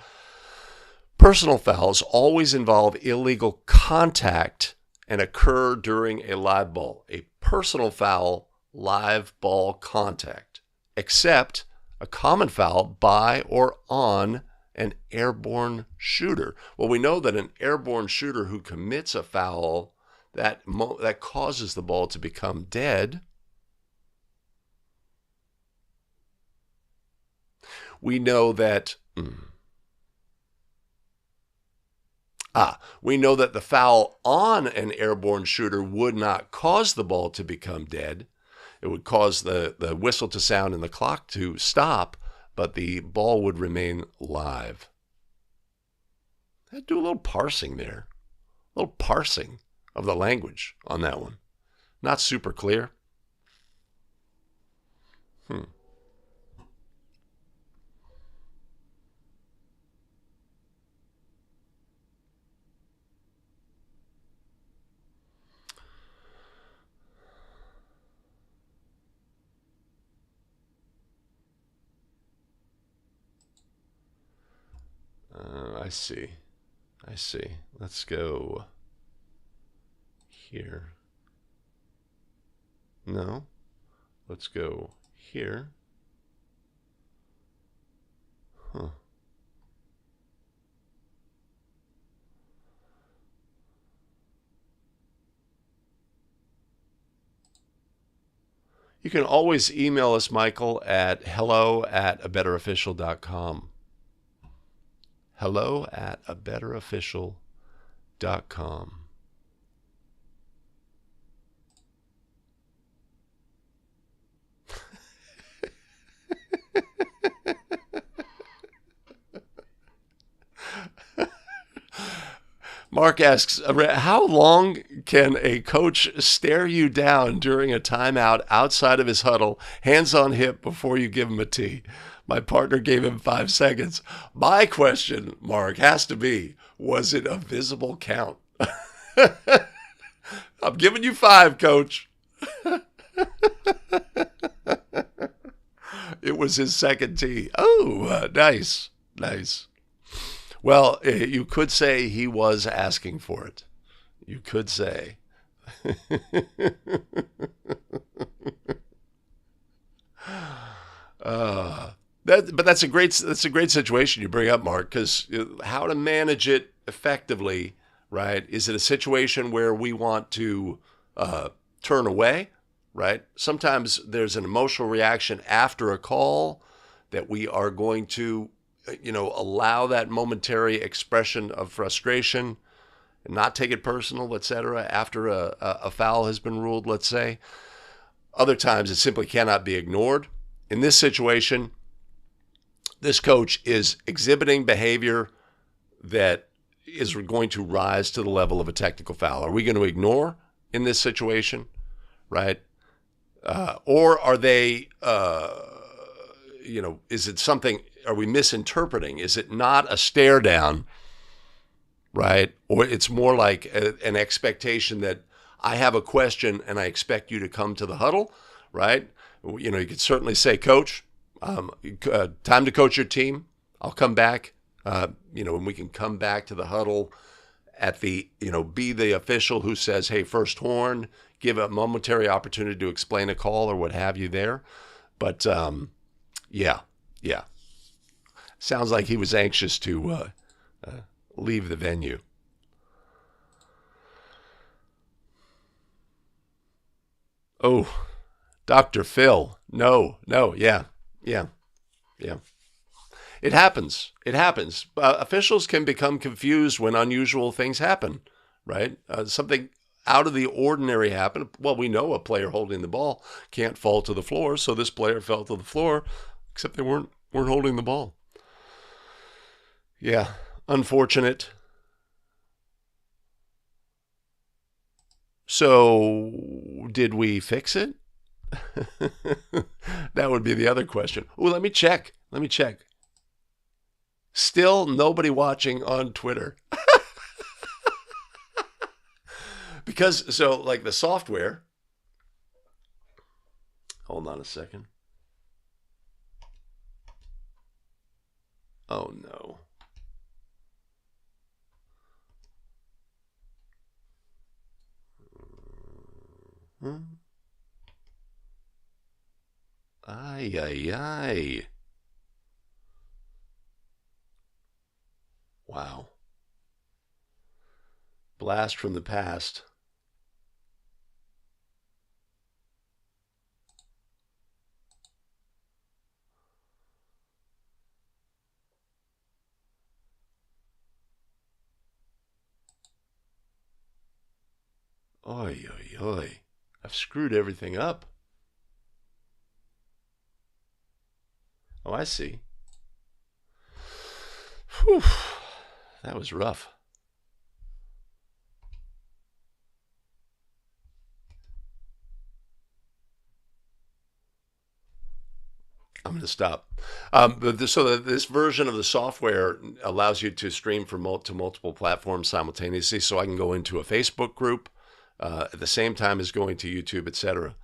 Personal fouls always involve illegal contact and occur during a live ball. A personal foul, live ball contact, except a common foul by or on an airborne shooter. Well, we know that an airborne shooter who commits a foul that causes the ball to become dead. We know that the foul on an airborne shooter would not cause the ball to become dead. It would cause the whistle to sound and the clock to stop, but the ball would remain live. I'd do a little parsing there. A little parsing of the language on that one. Not super clear. I see. Let's go here. No. Let's go here. You can always email us, Michael, at hello@abetterofficial.com. hello@abetterofficial.com. Mark asks, how long can a coach stare you down during a timeout outside of his huddle, hands on hip, before you give him a tee? My partner gave him 5 seconds. My question, Mark, has to be, was it a visible count? I'm giving you 5, coach. It was his second tee. Oh, nice. Well, you could say he was asking for it. You could say But that's a great situation you bring up, Mark, because how to manage it effectively, right? Is it a situation where we want to turn away, right? Sometimes there's an emotional reaction after a call that we are going to, allow that momentary expression of frustration and not take it personal, etc. After a foul has been ruled, let's say. Other times it simply cannot be ignored. In this situation, this coach is exhibiting behavior that is going to rise to the level of a technical foul. Are we going to ignore in this situation, right? Or are they, is it something, are we misinterpreting? Is it not a stare down, right? Or it's more like an expectation that I have a question and I expect you to come to the huddle, right? You could certainly say, Coach, time to coach your team. I'll come back, and we can come back to the huddle at the, be the official who says, hey, first horn, give a momentary opportunity to explain a call or what have you there. But, yeah. Sounds like he was anxious to leave the venue. Oh, Dr. Phil. No, yeah. It happens. Officials can become confused when unusual things happen, right? Something out of the ordinary happened. Well, we know a player holding the ball can't fall to the floor, so this player fell to the floor, except they weren't holding the ball. Yeah, unfortunate. So, did we fix it? That would be the other question. Oh, let me check. Still nobody watching on Twitter. Because, so like the software, hold on a second. Oh no. Ay. Wow. Blast from the past. Oy. I've screwed everything up. Oh, I see. Whew. That was rough. I'm going to stop. So this version of the software allows you to stream to multiple platforms simultaneously. So I can go into a Facebook group at the same time as going to YouTube, etc.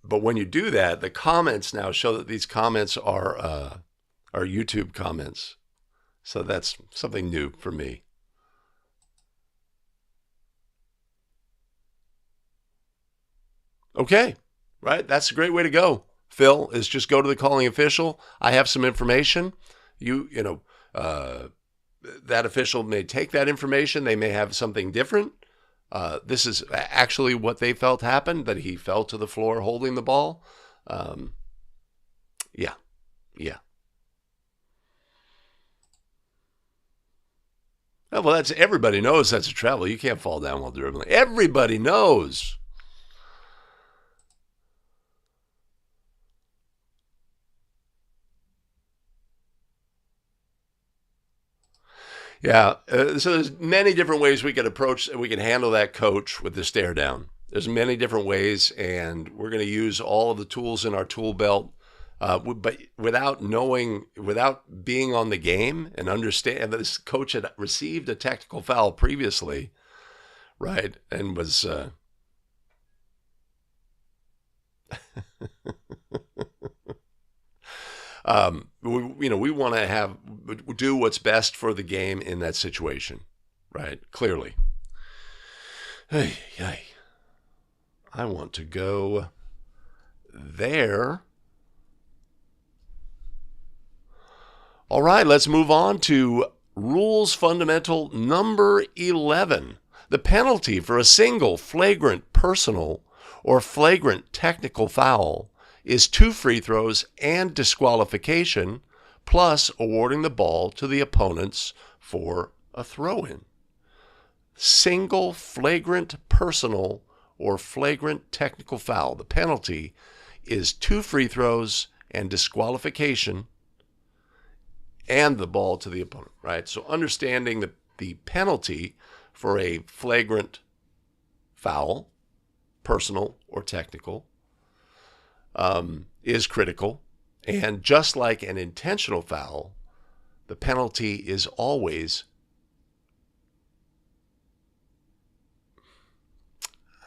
But when you do that, the comments now show that these comments are YouTube comments. So that's something new for me. Okay, right? That's a great way to go, Phil, is just go to the calling official. I have some information. That official may take that information. They may have something different. This is actually what they felt happened, that he fell to the floor holding the ball. Yeah. Well, everybody knows that's a travel. You can't fall down while dribbling. Everybody knows. Yeah. So there's many different ways we can handle that coach with the stare down. There's many different ways, and we're going to use all of the tools in our tool belt. But without being on the game and understand that this coach had received a technical foul previously, right, and was we want to do what's best for the game in that situation, right? Clearly. Hey. I want to go there. All right, let's move on to rules fundamental number 11. The penalty for a single flagrant personal or flagrant technical foul is 2 free throws and disqualification, plus awarding the ball to the opponents for a throw-in. Single flagrant personal or flagrant technical foul. The penalty is 2 free throws and disqualification and the ball to the opponent, right? So understanding the penalty for a flagrant foul, personal or technical, is critical. And just like an intentional foul, the penalty is always,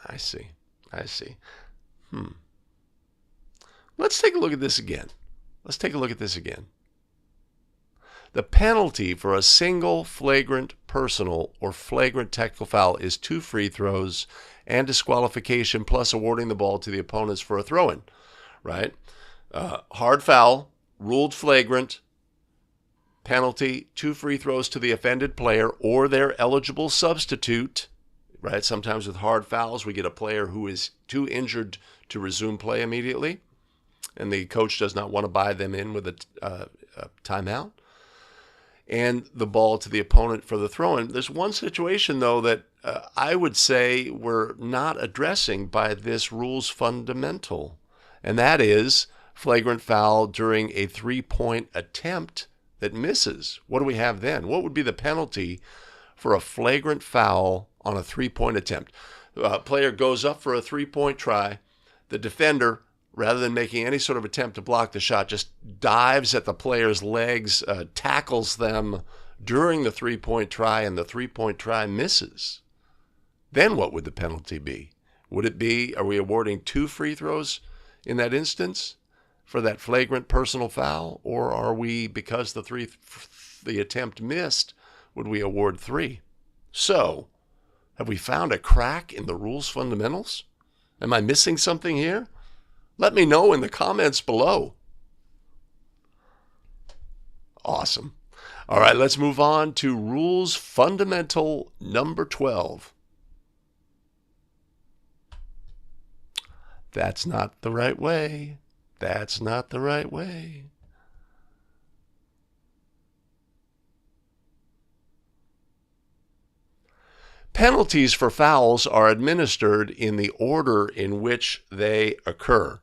I see. Let's take a look at this again. The penalty for a single flagrant personal or flagrant technical foul is 2 free throws and disqualification, plus awarding the ball to the opponents for a throw-in, right? Hard foul, ruled flagrant, penalty, 2 free throws to the offended player or their eligible substitute, right? Sometimes with hard fouls, we get a player who is too injured to resume play immediately, and the coach does not want to buy them in with a timeout, and the ball to the opponent for the throw-in. There's one situation, though, that I would say we're not addressing by this rules fundamental, and that is flagrant foul during a 3-point attempt that misses. What do we have then? What would be the penalty for a flagrant foul on a 3-point attempt? A player goes up for a 3-point try. The defender, rather than making any sort of attempt to block the shot, just dives at the player's legs, tackles them during the 3-point try, and the 3-point try misses. Then what would the penalty be? Would it be, are we awarding 2 free throws in that instance for that flagrant personal foul? Or are we, because the attempt missed, would we award 3? So, have we found a crack in the rules fundamentals? Am I missing something here? Let me know in the comments below. Awesome. All right, let's move on to rules fundamental number 12. That's not the right way. That's not the right way. Penalties for fouls are administered in the order in which they occur.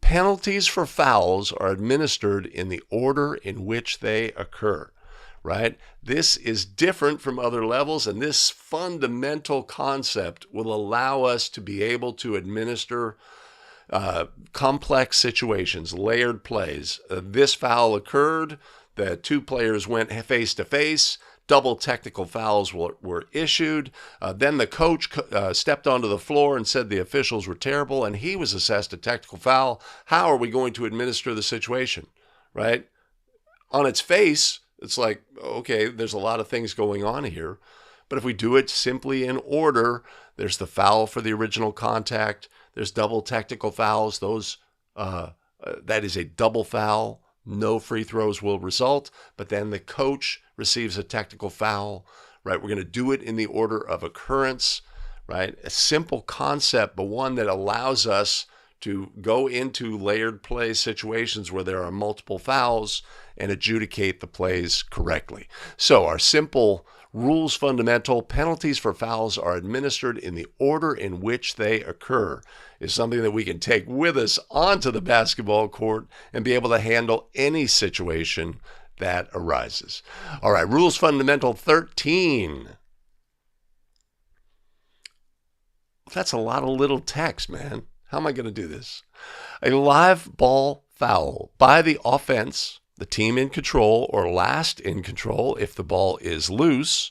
Penalties for fouls are administered in the order in which they occur, right? This is different from other levels, and this fundamental concept will allow us to be able to administer complex situations, layered plays. This foul occurred, the 2 players went face to face, double technical fouls were issued. Then the coach stepped onto the floor and said the officials were terrible, and he was assessed a technical foul. How are we going to administer the situation, right? On its face, it's like, okay, there's a lot of things going on here. But if we do it simply in order, there's the foul for the original contact. There's double technical fouls. That is a double foul. No free throws will result, but then the coach receives a technical foul, right? We're going to do it in the order of occurrence, right? A simple concept, but one that allows us to go into layered play situations where there are multiple fouls and adjudicate the plays correctly. So our simple rules fundamental, penalties for fouls are administered in the order in which they occur, is something that we can take with us onto the basketball court and be able to handle any situation that arises. All right, rules fundamental 13. That's a lot of little text, man. How am I going to do this? A live ball foul by the offense, the team in control or last in control if the ball is loose,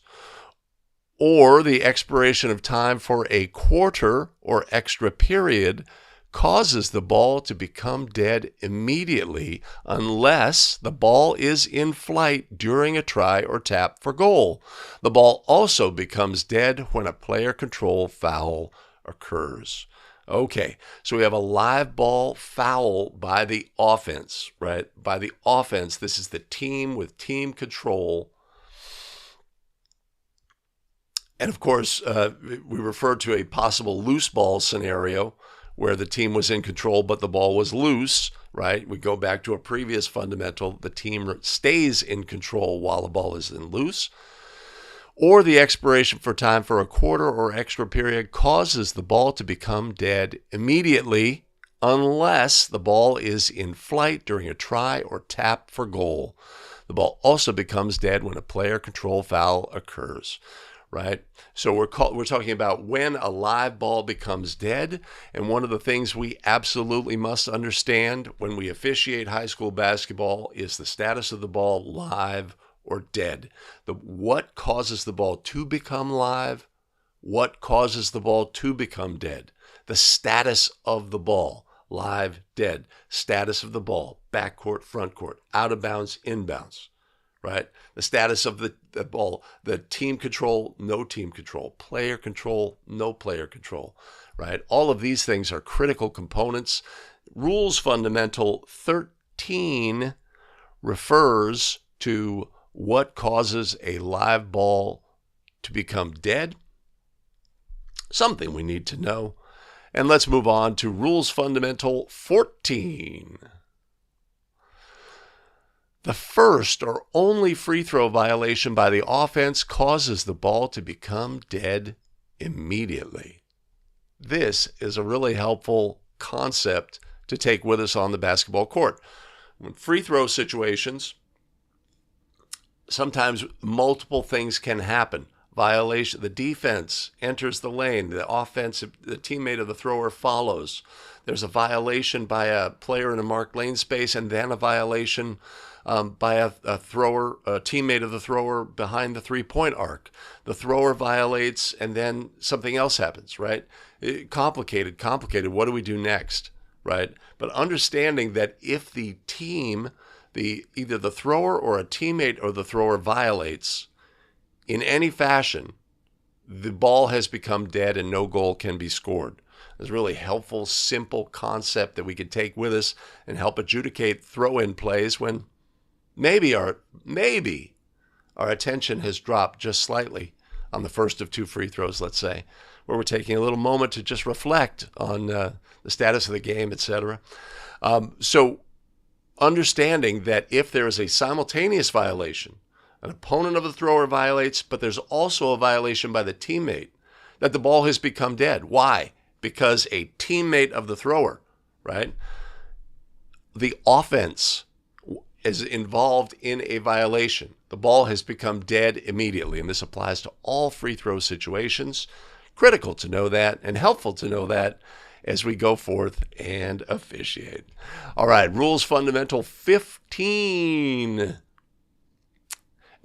or the expiration of time for a quarter or extra period causes the ball to become dead immediately unless the ball is in flight during a try or tap for goal. The ball also becomes dead when a player control foul occurs. Okay, so we have a live ball foul by the offense, right? By the offense, this is the team with team control. And of course, we refer to a possible loose ball scenario where the team was in control, but the ball was loose, right? We go back to a previous fundamental. The team stays in control while the ball is in loose. Or the expiration for time for a quarter or extra period causes the ball to become dead immediately unless the ball is in flight during a try or tap for goal. The ball also becomes dead when a player control foul occurs, right? So we're talking about when a live ball becomes dead, and one of the things we absolutely must understand when we officiate high school basketball is the status of the ball, live or dead. What causes the ball to become live? What causes the ball to become dead? The status of the ball, live, dead. Status of the ball, backcourt, frontcourt, out of bounds, inbounds, right? The status of the ball, the team control, no team control, player control, no player control, right? All of these things are critical components. Rules Fundamental 13 refers to what causes a live ball to become dead? Something we need to know. And let's move on to Rules Fundamental 14. The first or only free throw violation by the offense causes the ball to become dead immediately. This is a really helpful concept to take with us on the basketball court. When free throw situations, sometimes multiple things can happen. Violation, the defense enters the lane, the teammate of the thrower follows. There's a violation by a player in a marked lane space, and then a violation by a teammate of the thrower behind the three-point arc. The thrower violates, and then something else happens, right? Complicated. What do we do next, right? But understanding that if the team, either the thrower or a teammate or the thrower violates in any fashion, the ball has become dead and no goal can be scored. It's a really helpful, simple concept that we could take with us and help adjudicate throw-in plays when maybe our attention has dropped just slightly on the first of two free throws, let's say, where we're taking a little moment to just reflect on the status of the game, etc. So understanding that if there is a simultaneous violation, an opponent of the thrower violates, but there's also a violation by the teammate, that the ball has become dead. Why? Because a teammate of the thrower, right? The offense is involved in a violation. The ball has become dead immediately, and this applies to all free throw situations. Critical to know that and helpful to know that as we go forth and officiate. All right, Rules Fundamental 15.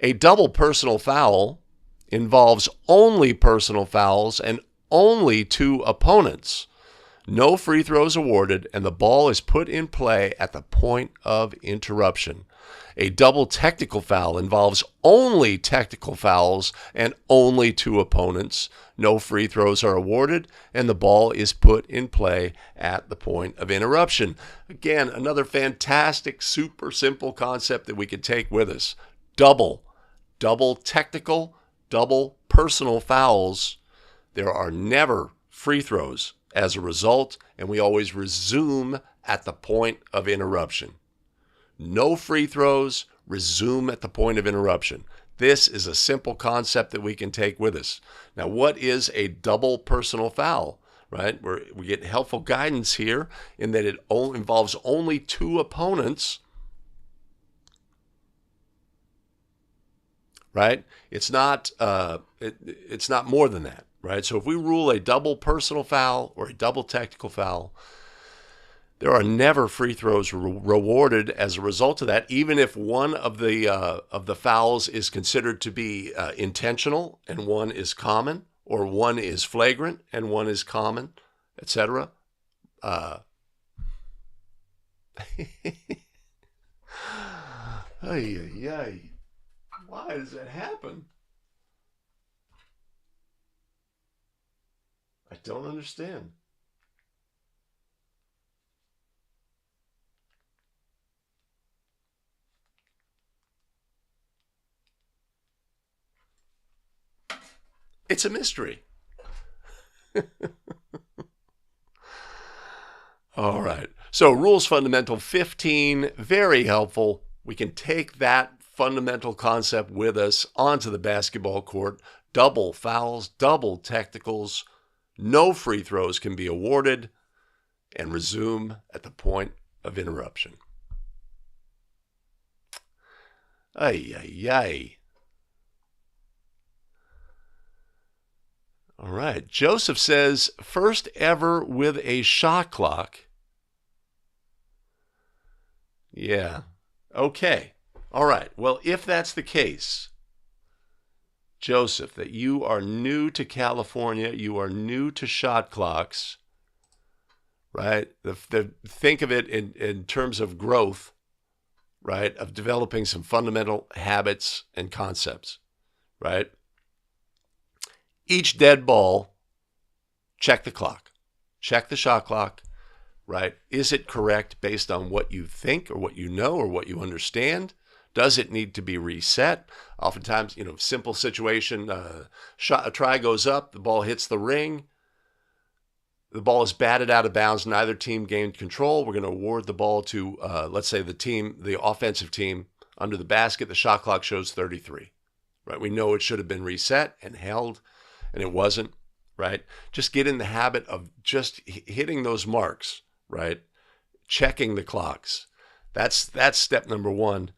A double personal foul involves only personal fouls and only two opponents. No free throws awarded, and the ball is put in play at the point of interruption. A double technical foul involves only technical fouls and only two opponents. No free throws are awarded, and the ball is put in play at the point of interruption. Again, another fantastic, super simple concept that we can take with us. Double technical, double personal fouls. There are never free throws as a result, and we always resume at the point of interruption. No free throws, resume at the point of interruption. This is a simple concept that we can take with us. Now, what is a double personal foul? Right? We get helpful guidance here in that it involves only two opponents. Right? It's not more than that, right? So if we rule a double personal foul or a double technical foul, there are never free throws rewarded as a result of that, even if one of the fouls is considered to be intentional and one is common, or one is flagrant and one is common, etc. Ay, ay, ay. Why does that happen? I don't understand. It's a mystery. All right. So, Rules Fundamental 15, very helpful. We can take that fundamental concept with us onto the basketball court. Double fouls, double technicals, no free throws can be awarded, and resume at the point of interruption. Ay, ay, ay. All right. Joseph says, first ever with a shot clock. Yeah. Okay. All right. Well, if that's the case, Joseph, that you are new to California, you are new to shot clocks, right? Think of it in terms of growth, right? Of developing some fundamental habits and concepts, right? Each dead ball, check the clock, check the shot clock, right? Is it correct based on what you think or what you know or what you understand? Does it need to be reset? Oftentimes, simple situation, a try goes up, the ball hits the ring, the ball is batted out of bounds, neither team gained control. We're going to award the ball to, let's say, the offensive team under the basket. The shot clock shows 33, right? We know it should have been reset and held, and it wasn't, right? Just get in the habit of just hitting those marks, right? Checking the clocks. That's step number one.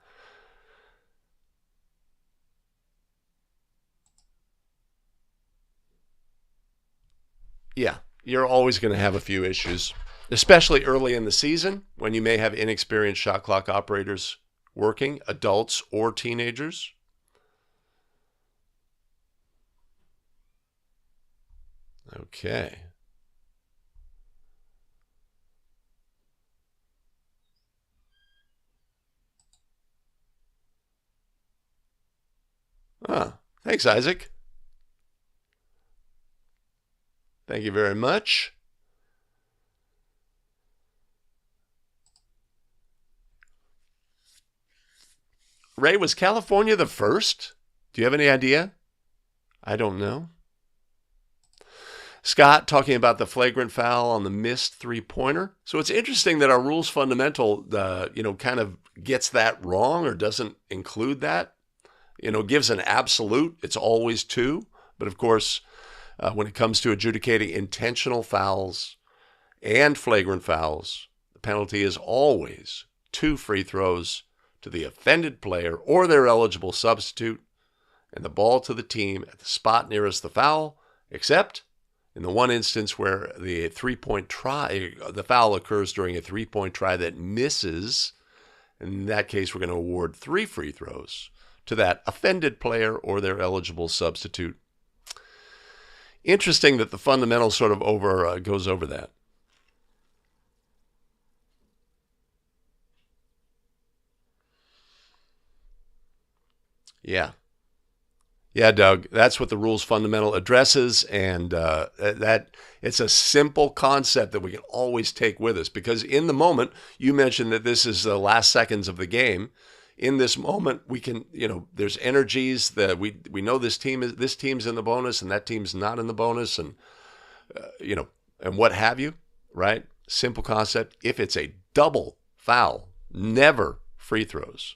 Yeah, you're always going to have a few issues, especially early in the season when you may have inexperienced shot clock operators working, adults or teenagers. Okay. Thanks, Isaac. Thank you very much. Ray, was California the first? Do you have any idea? I don't know. Scott talking about the flagrant foul on the missed three-pointer. So it's interesting that our rules fundamental, kind of gets that wrong or doesn't include that. Gives an absolute. It's always 2. But of course, when it comes to adjudicating intentional fouls and flagrant fouls, the penalty is always 2 free throws to the offended player or their eligible substitute, and the ball to the team at the spot nearest the foul, except in the one instance where the foul occurs during a 3-point try that misses. In that case, we're going to award 3 free throws to that offended player or their eligible substitute. Interesting that the fundamental sort of goes over that. Yeah. Yeah, Doug, that's what the rules fundamental addresses, and that it's a simple concept that we can always take with us, because in the moment, you mentioned that this is the last seconds of the game. In this moment, we can, there's energies that we know this team's in the bonus and that team's not in the bonus, and and what have you, right? Simple concept. If it's a double foul, never free throws.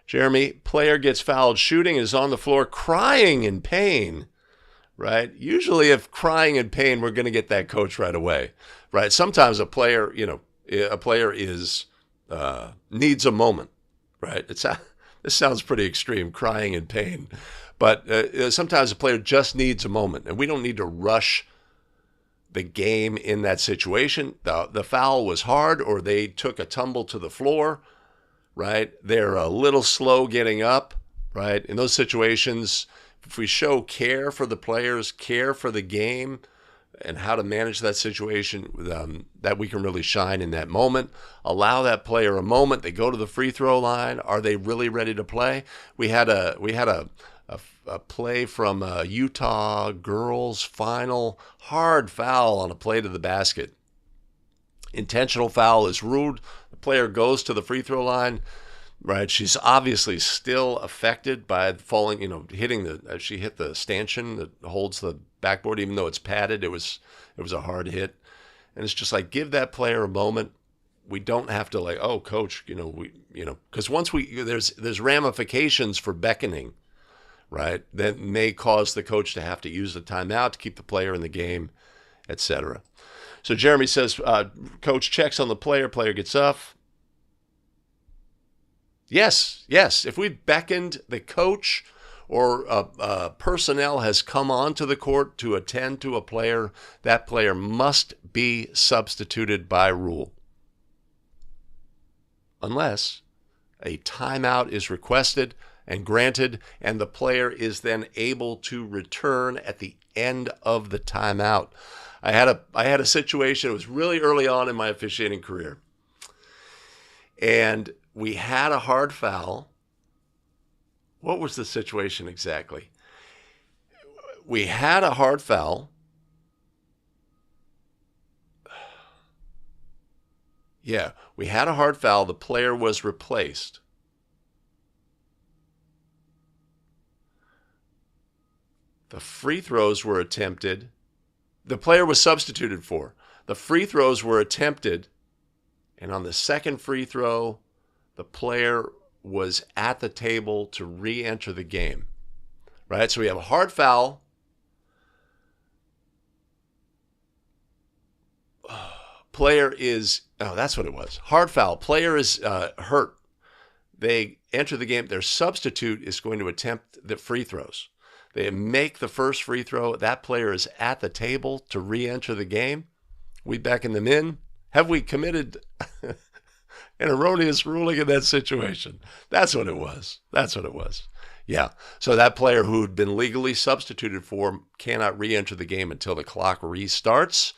Jeremy, player gets fouled shooting, is on the floor crying in pain, right? Usually if crying in pain, we're going to get that coach right away, right? Sometimes a player is needs a moment, right? This sounds pretty extreme, crying in pain. But sometimes a player just needs a moment, and we don't need to rush the game in that situation. The foul was hard, or they took a tumble to the floor, right? They're a little slow getting up, right? In those situations, if we show care for the players, care for the game, and how to manage that situation, that we can really shine in that moment. Allow that player a moment. They go to the free throw line. Are they really ready to play? We had a play from a Utah girls final, hard foul on a play to the basket. Intentional foul is ruled. The player goes to the free throw line. Right, she's obviously still affected by falling, hitting she hit the stanchion that holds the backboard, even though it's padded. It was a hard hit, and it's just like, give that player a moment. We don't have to oh, coach, because once there's ramifications for beckoning, right? That may cause the coach to have to use the timeout to keep the player in the game, etc. So Jeremy says, coach checks on the player gets up. Yes. If we've beckoned the coach or personnel has come onto the court to attend to a player, that player must be substituted by rule. Unless a timeout is requested and granted, and the player is then able to return at the end of the timeout. I had a situation, it was really early on in my officiating career, and we had a hard foul. What was the situation exactly? We had a hard foul. Yeah, we had a hard foul. The player was replaced. The free throws were attempted. The player was substituted for. The free throws were attempted. And on the second free throw, the player was at the table to re-enter the game, right? So we have a hard foul. Player is, that's what it was. Hard foul. Player is hurt. They enter the game. Their substitute is going to attempt the free throws. They make the first free throw. That player is at the table to re-enter the game. We beckon them in. Have we committed an erroneous ruling in that situation? That's what it was. Yeah. So that player who'd been legally substituted for cannot re-enter the game until the clock restarts.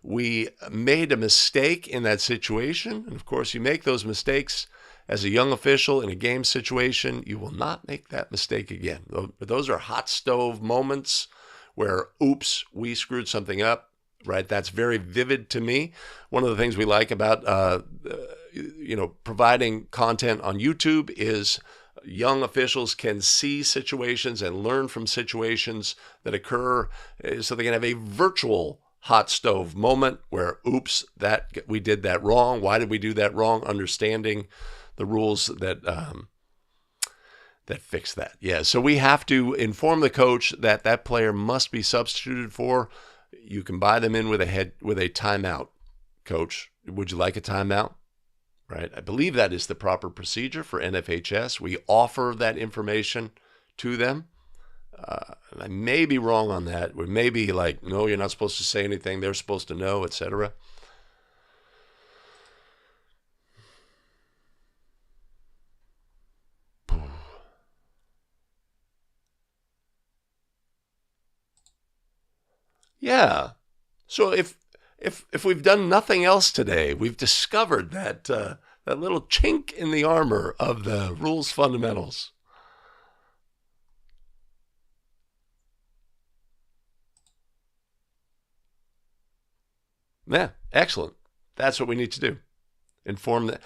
We made a mistake in that situation. And of course, you make those mistakes as a young official in a game situation. You will not make that mistake again. Those are hot stove moments where, oops, we screwed something up. Right, that's very vivid to me. One of the things we like about providing content on YouTube is young officials can see situations and learn from situations that occur, so they can have a virtual hot stove moment where, oops, that we did that wrong. Why did we do that wrong? Understanding the rules that fix that. Yeah, so we have to inform the coach that that player must be substituted for. You can buy them in with a timeout. Coach, would you like a timeout? Right? I believe that is the proper procedure for NFHS. We offer that information to them. I may be wrong on that. We may be like, no, you're not supposed to say anything. They're supposed to know, etc. Yeah. So if we've done nothing else today, we've discovered that that little chink in the armor of the rules fundamentals. Yeah, excellent. That's what we need to do. Inform that.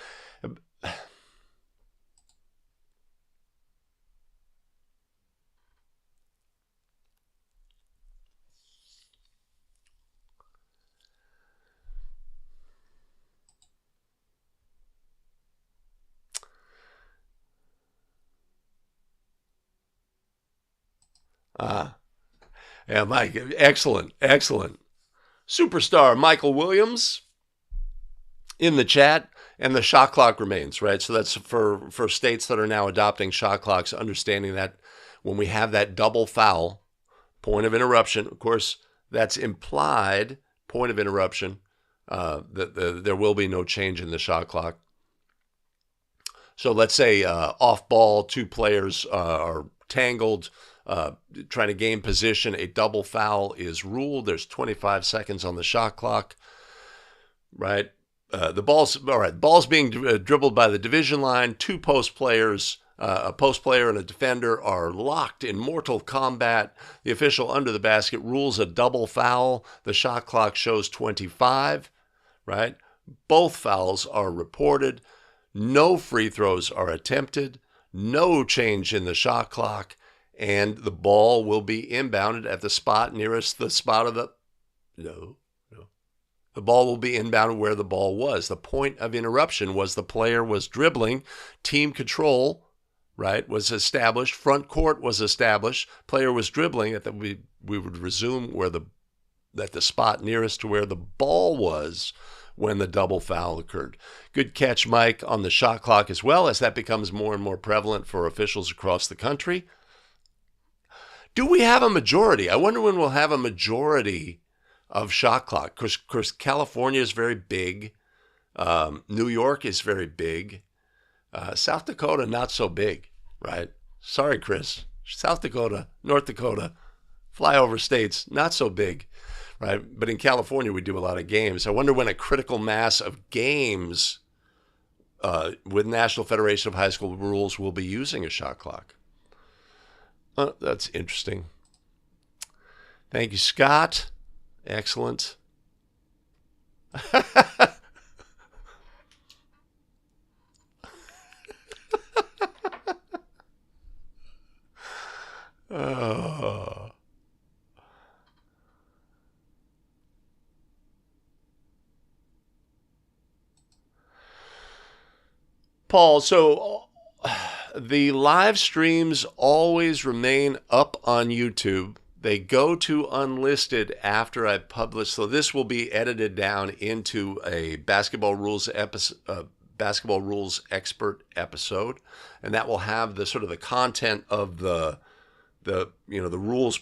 Yeah, Mike, excellent. Superstar Michael Williams in the chat, and the shot clock remains, right? So that's for states that are now adopting shot clocks, understanding that when we have that double foul, point of interruption, of course, that's implied point of interruption, that there will be no change in the shot clock. So let's say off ball, two players are tangled, trying to gain position, a double foul is ruled. There's 25 seconds on the shot clock, right? The ball's being dribbled by the division line. Two post players, a post player and a defender, are locked in mortal combat. The official under the basket rules a double foul. The shot clock shows 25, right? Both fouls are reported. No free throws are attempted. No change in the shot clock. And the ball will be inbounded at the spot nearest the spot of the... No. The ball will be inbounded where the ball was. The point of interruption was the player was dribbling. Team control, right, was established. Front court was established. Player was dribbling. We would resume at the spot nearest to where the ball was when the double foul occurred. Good catch, Mike, on the shot clock as well, as that becomes more and more prevalent for officials across the country. Do we have a majority? I wonder when we'll have a majority of shot clock. Of course, California is very big. New York is very big. South Dakota, not so big, right? Sorry, Chris. South Dakota, North Dakota, flyover states, not so big, right? But in California, we do a lot of games. I wonder when a critical mass of games with National Federation of High School Rules will be using a shot clock. That's interesting. Thank you, Scott. Excellent. Oh. Paul, so the live streams always remain up on YouTube. They go to unlisted after I publish, so this will be edited down into a basketball rules expert episode, and that will have the sort of the content of the rules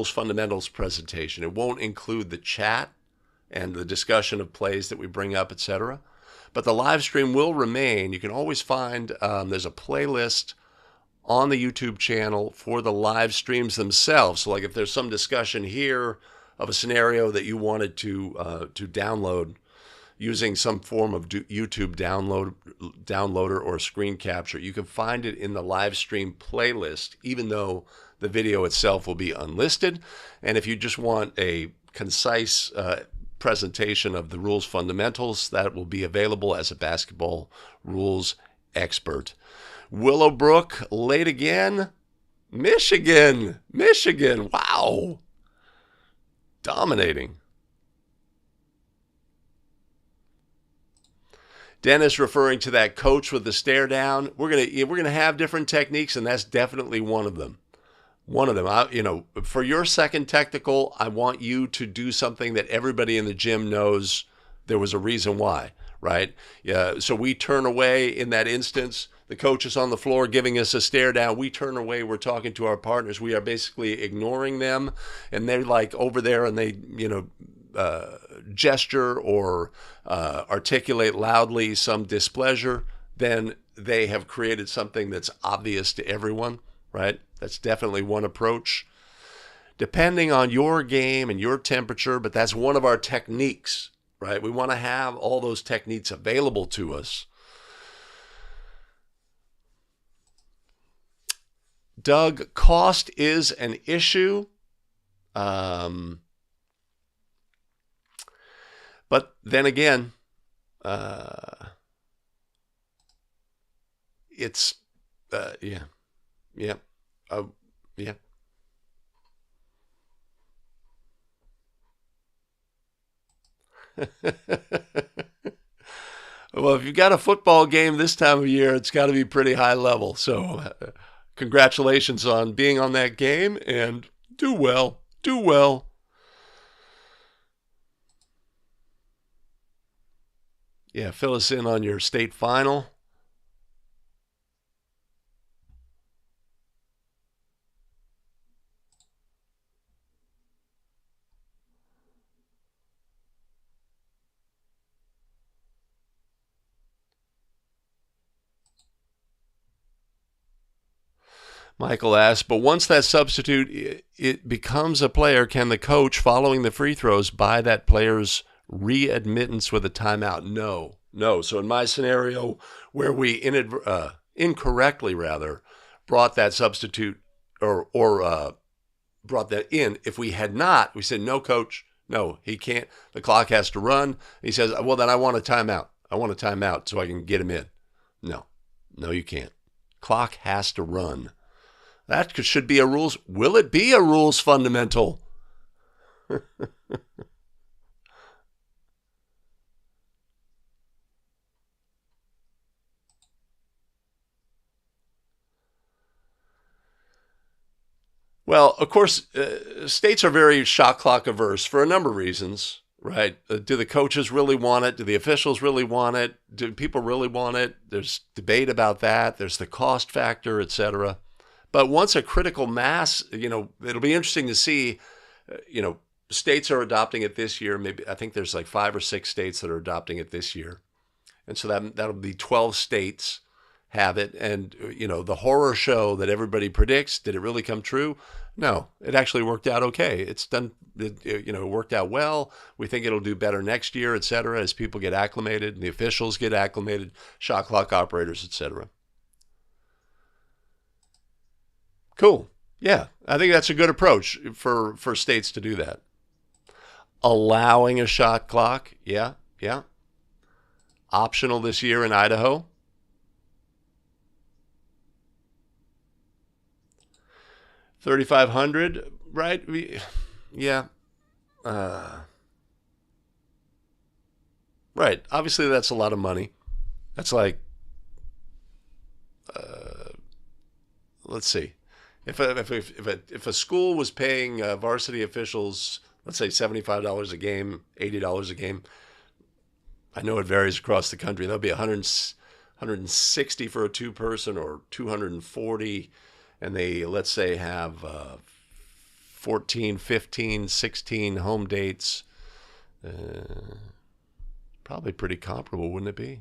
fundamentals presentation. It won't include the chat and the discussion of plays that we bring up, etc. But the live stream will remain. You can always find there's a playlist on the YouTube channel for the live streams themselves. So like if there's some discussion here of a scenario that you wanted to download using some form of YouTube downloader or screen capture, you can find it in the live stream playlist, even though the video itself will be unlisted. And if you just want a concise presentation of the rules fundamentals, that will be available as a basketball rules expert. Willowbrook, late again. Michigan. Wow. Dominating. Dennis referring to that coach with the stare down. We're gonna have different techniques, and that's definitely one of them. For your second technical, I want you to do something that everybody in the gym knows there was a reason why, right? Yeah. So we turn away in that instance. The coach is on the floor giving us a stare down. We turn away. We're talking to our partners. We are basically ignoring them, and they're like over there, and they, gesture or articulate loudly some displeasure. Then they have created something that's obvious to everyone, right? That's definitely one approach. Depending on your game and your temperature, but that's one of our techniques, right? We want to have all those techniques available to us. Doug, cost is an issue. But then again, it's, yeah. Yeah. Yeah. Well, if you've got a football game this time of year, it's got to be pretty high level. So congratulations on being on that game, and do well. Do well. Yeah, fill us in on your state final. Michael asks, but once that substitute it becomes a player, can the coach following the free throws buy that player's readmittance with a timeout? No, no. So in my scenario where we incorrectly brought that substitute or brought that in, if we had not, we said, no, coach, no, he can't. The clock has to run. He says, well, then I want a timeout. I want a timeout so I can get him in. No, no, you can't. Clock has to run. That should be a rules. Will it be a rules fundamental? Well, of course, states are very shot clock averse for a number of reasons, right? Do the coaches really want it? Do the officials really want it? Do people really want it? There's debate about that. There's the cost factor, et cetera. But once a critical mass, it'll be interesting to see, states are adopting it this year. Maybe I think there's like 5 or 6 states that are adopting it this year. And so that'll be 12 states have it. And, the horror show that everybody predicts, did it really come true? No, it actually worked out okay. It's done, it worked out well. We think it'll do better next year, et cetera, as people get acclimated and the officials get acclimated, shot clock operators, et cetera. Cool. Yeah, I think that's a good approach for states to do that. Allowing a shot clock, yeah. Optional this year in Idaho. $3,500, right? Yeah. Right. Obviously, that's a lot of money. That's like, let's see. If a school was paying varsity officials, let's say $75 a game, $80 a game, I know it varies across the country. That'll be 160 for a 2-person or 240, and they, let's say, have 14, 15, 16 home dates. Probably pretty comparable, wouldn't it be?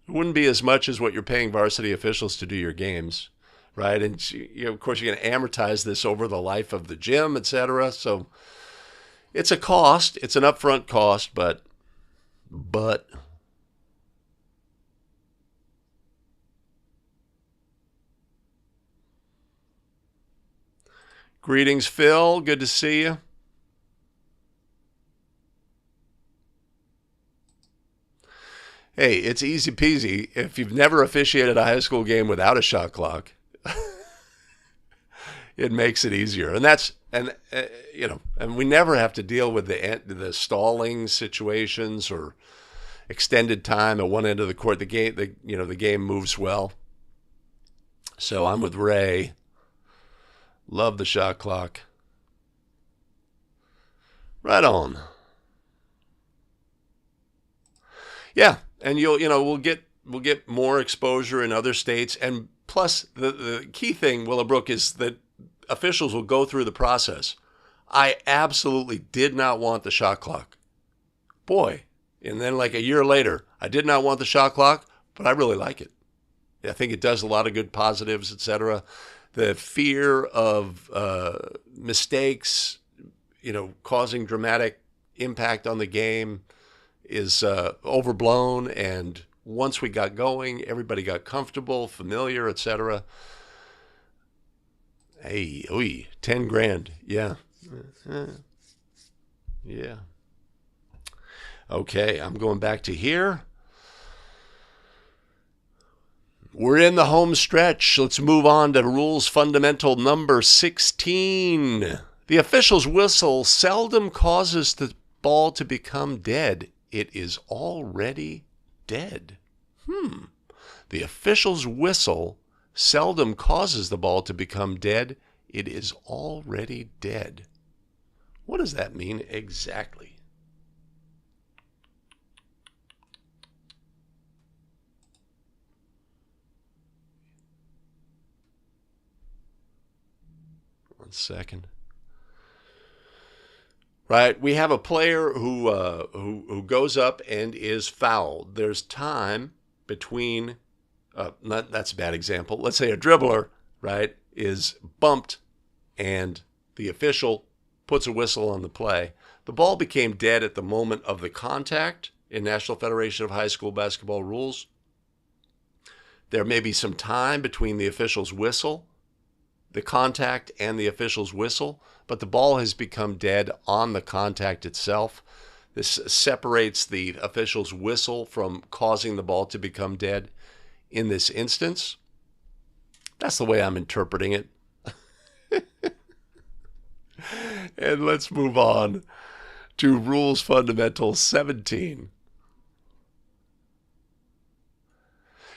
It wouldn't be as much as what you're paying varsity officials to do your games, right? And of course, you're going to amortize this over the life of the gym, et cetera. So it's a cost. It's an upfront cost, but greetings, Phil. Good to see you. Hey, it's easy peasy. If you've never officiated a high school game without a shot clock, it makes it easier. And we never have to deal with the stalling situations or extended time at one end of the court. The game moves well. So I'm with Ray. Love the shot clock. Right on. Yeah, and we'll get more exposure in other states, and plus the key thing, Willowbrook, is that officials will go through the process. I absolutely did not want the shot clock. Boy, and then like a year later, I did not want the shot clock, but I really like it. I think it does a lot of good positives, etc. The fear of mistakes, causing dramatic impact on the game is overblown, and once we got going, everybody got comfortable, familiar, etc. Hey, 10 grand, yeah. Yeah. Okay, I'm going back to here. We're in the home stretch. Let's move on to rules fundamental number 16. The official's whistle seldom causes the ball to become dead. It is already dead. The official's whistle seldom causes the ball to become dead. It is already dead. What does that mean exactly? One second. Right, we have a player who goes up and is fouled. There's time between that's a bad example. Let's say a dribbler, right, is bumped and the official puts a whistle on the play. The ball became dead at the moment of the contact in National Federation of High School Basketball rules. There may be some time between the official's whistle, the contact, and the official's whistle, but the ball has become dead on the contact itself. This separates the official's whistle from causing the ball to become dead in this instance. That's the way I'm interpreting it. And let's move on to Rules Fundamental 17.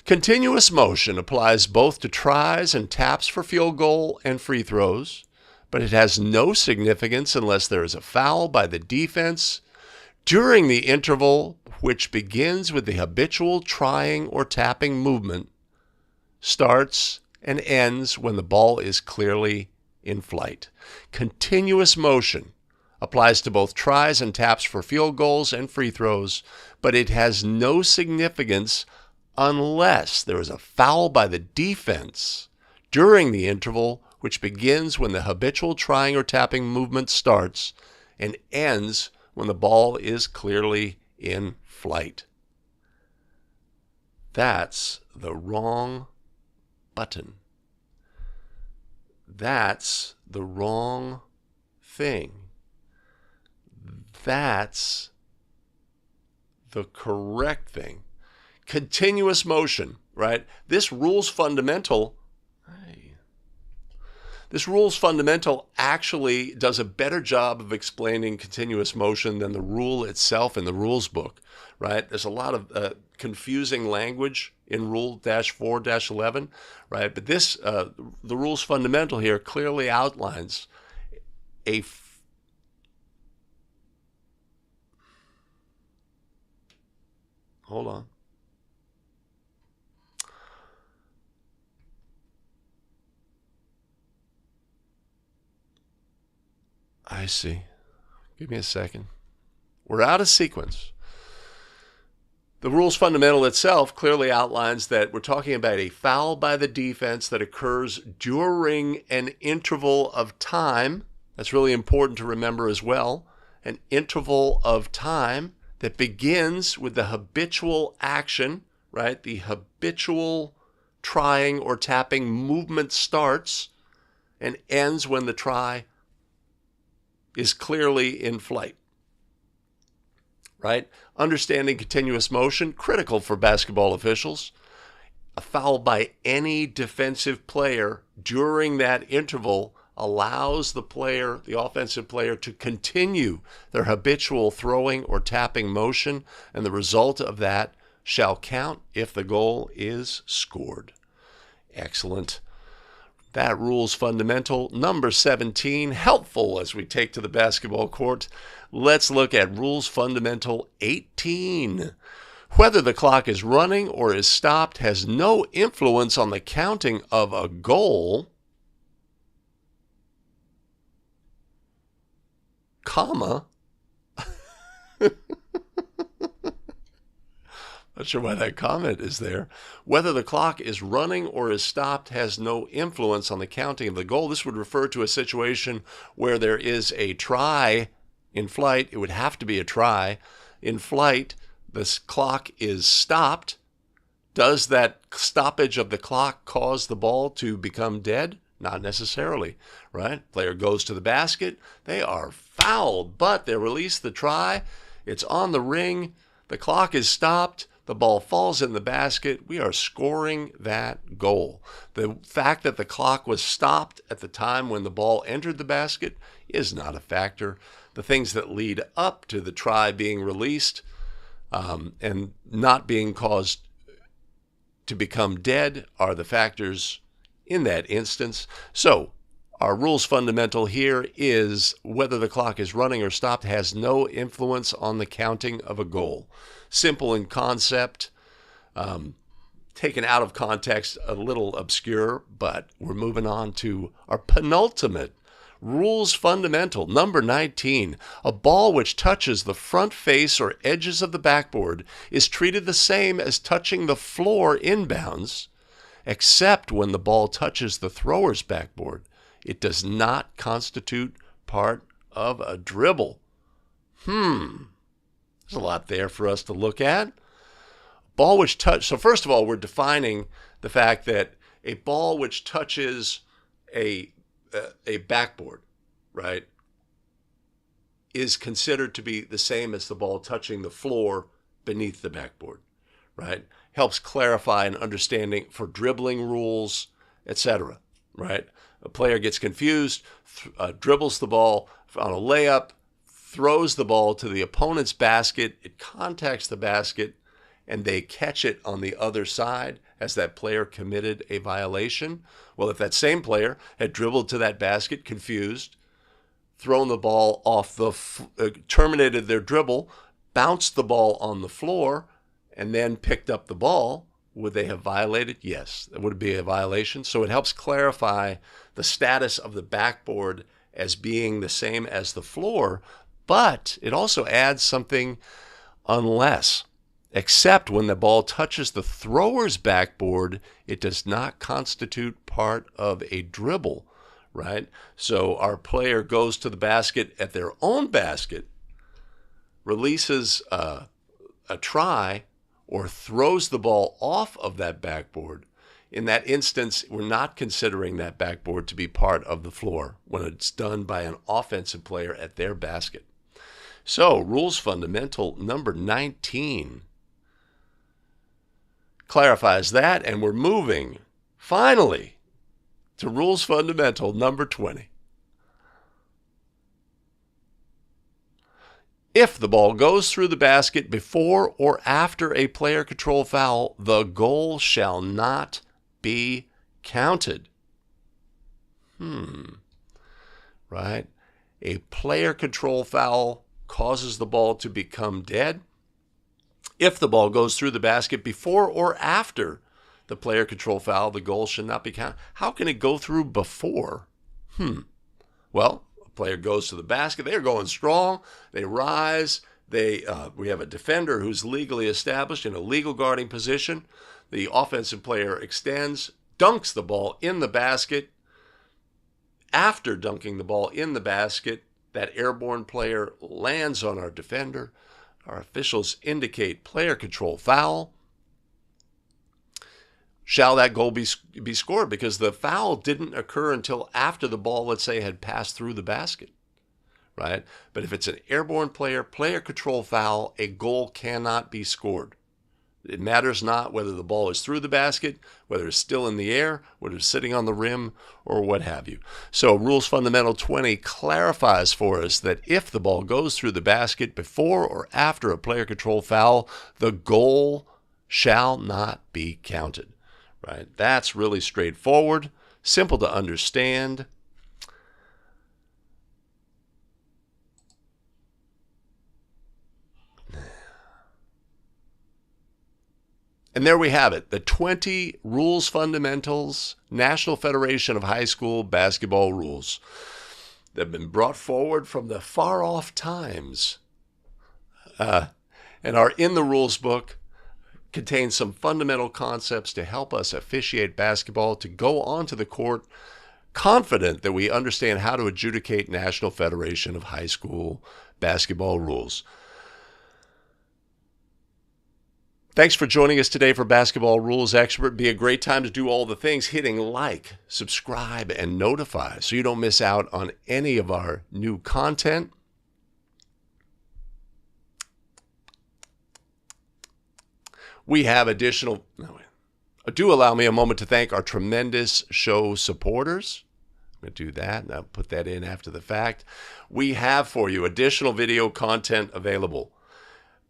Continuous motion applies both to tries and taps for field goal and free throws, but it has no significance unless there is a foul by the defense during the interval which begins with the habitual trying or tapping movement, starts and ends when the ball is clearly in flight. Continuous motion applies to both tries and taps for field goals and free throws, but it has no significance unless there is a foul by the defense during the interval which begins when the habitual trying or tapping movement starts and ends when the ball is clearly in flight. That's the wrong button. That's the wrong thing. That's the correct thing. Continuous motion, right? This rules fundamental actually does a better job of explaining continuous motion than the rule itself in the rules book, right? There's a lot of confusing language in Rule 4-11, right? But this, the rules fundamental here clearly outlines hold on. I see. Give me a second. We're out of sequence. The rules fundamental itself clearly outlines that we're talking about a foul by the defense that occurs during an interval of time. That's really important to remember as well. An interval of time that begins with the habitual action, right? The habitual trying or tapping movement starts and ends when the try is clearly in flight, right? Understanding continuous motion, critical for basketball officials. A foul by any defensive player during that interval allows the player, the offensive player, to continue their habitual throwing or tapping motion, and the result of that shall count if the goal is scored. Excellent. That rules fundamental number 17, helpful as we take to the basketball court. Let's look at rules fundamental 18. Whether the clock is running or is stopped has no influence on the counting of a goal, comma. Not sure why that comment is there. Whether the clock is running or is stopped has no influence on the counting of the goal. This would refer to a situation where there is a try in flight. It would have to be a try. In flight, this clock is stopped. Does that stoppage of the clock cause the ball to become dead? Not necessarily, right? Player goes to the basket. They are fouled, but they release the try. It's on the ring. The clock is stopped. The ball falls in the basket. We are scoring that goal. The fact that the clock was stopped at the time when the ball entered the basket is not a factor. The things that lead up to the try being released and not being caused to become dead are the factors in that instance. So our rules fundamental here is whether the clock is running or stopped has no influence on the counting of a goal. Simple in concept, taken out of context, a little obscure, but we're moving on to our penultimate Rules fundamental number 19. A ball which touches the front face or edges of the backboard is treated the same as touching the floor inbounds, except when the ball touches the thrower's backboard. It does not constitute part of a dribble. There's a lot there for us to look at. Ball which so first of all, we're defining the fact that a ball which touches a backboard, right, is considered to be the same as the ball touching the floor beneath the backboard, right? Helps clarify an understanding for dribbling rules, etc., right? A player gets confused, dribbles the ball on a layup, throws the ball to the opponent's basket, it contacts the basket, and they catch it on the other side. Has that player committed a violation? Well, if that same player had dribbled to that basket, confused, thrown the ball off terminated their dribble, bounced the ball on the floor, and then picked up the ball, would they have violated? Yes, that would be a violation. So it helps clarify the status of the backboard as being the same as the floor, but it also adds something unless. Except when the ball touches the thrower's backboard, it does not constitute part of a dribble, right? So our player goes to the basket at their own basket, releases a try, or throws the ball off of that backboard. In that instance, we're not considering that backboard to be part of the floor when it's done by an offensive player at their basket. So, rules fundamental number 19 clarifies that, and we're moving, finally, to rules fundamental number 20. If the ball goes through the basket before or after a player control foul, the goal shall not be counted. Right? A player control foul causes the ball to become dead. If the ball goes through the basket before or after the player control foul, the goal should not be counted. How can it go through before? Well, a player goes to the basket. They're going strong. They rise. We have a defender who's legally established in a legal guarding position. The offensive player extends, dunks the ball in the basket. After dunking the ball in the basket, that airborne player lands on our defender. Our officials indicate player control foul. Shall that goal be scored? Because the foul didn't occur until after the ball, let's say, had passed through the basket, right? But if it's an airborne player control foul, a goal cannot be scored. It matters not whether the ball is through the basket, whether it's still in the air, whether it's sitting on the rim, or what have you. So Rules Fundamental 20 clarifies for us that if the ball goes through the basket before or after a player control foul, the goal shall not be counted. Right? That's really straightforward, simple to understand. And there we have it, the 20 Rules Fundamentals, National Federation of High School Basketball Rules that have been brought forward from the far-off times and are in the rules book, contain some fundamental concepts to help us officiate basketball, to go onto the court confident that we understand how to adjudicate National Federation of High School Basketball Rules. Thanks for joining us today for Basketball Rules Expert. Be a great time to do all the things, hitting like, subscribe, and notify so you don't miss out on any of our new content. We have additional... Do allow me a moment to thank our tremendous show supporters. I'm going to do that, and I'll put that in after the fact. We have for you additional video content available.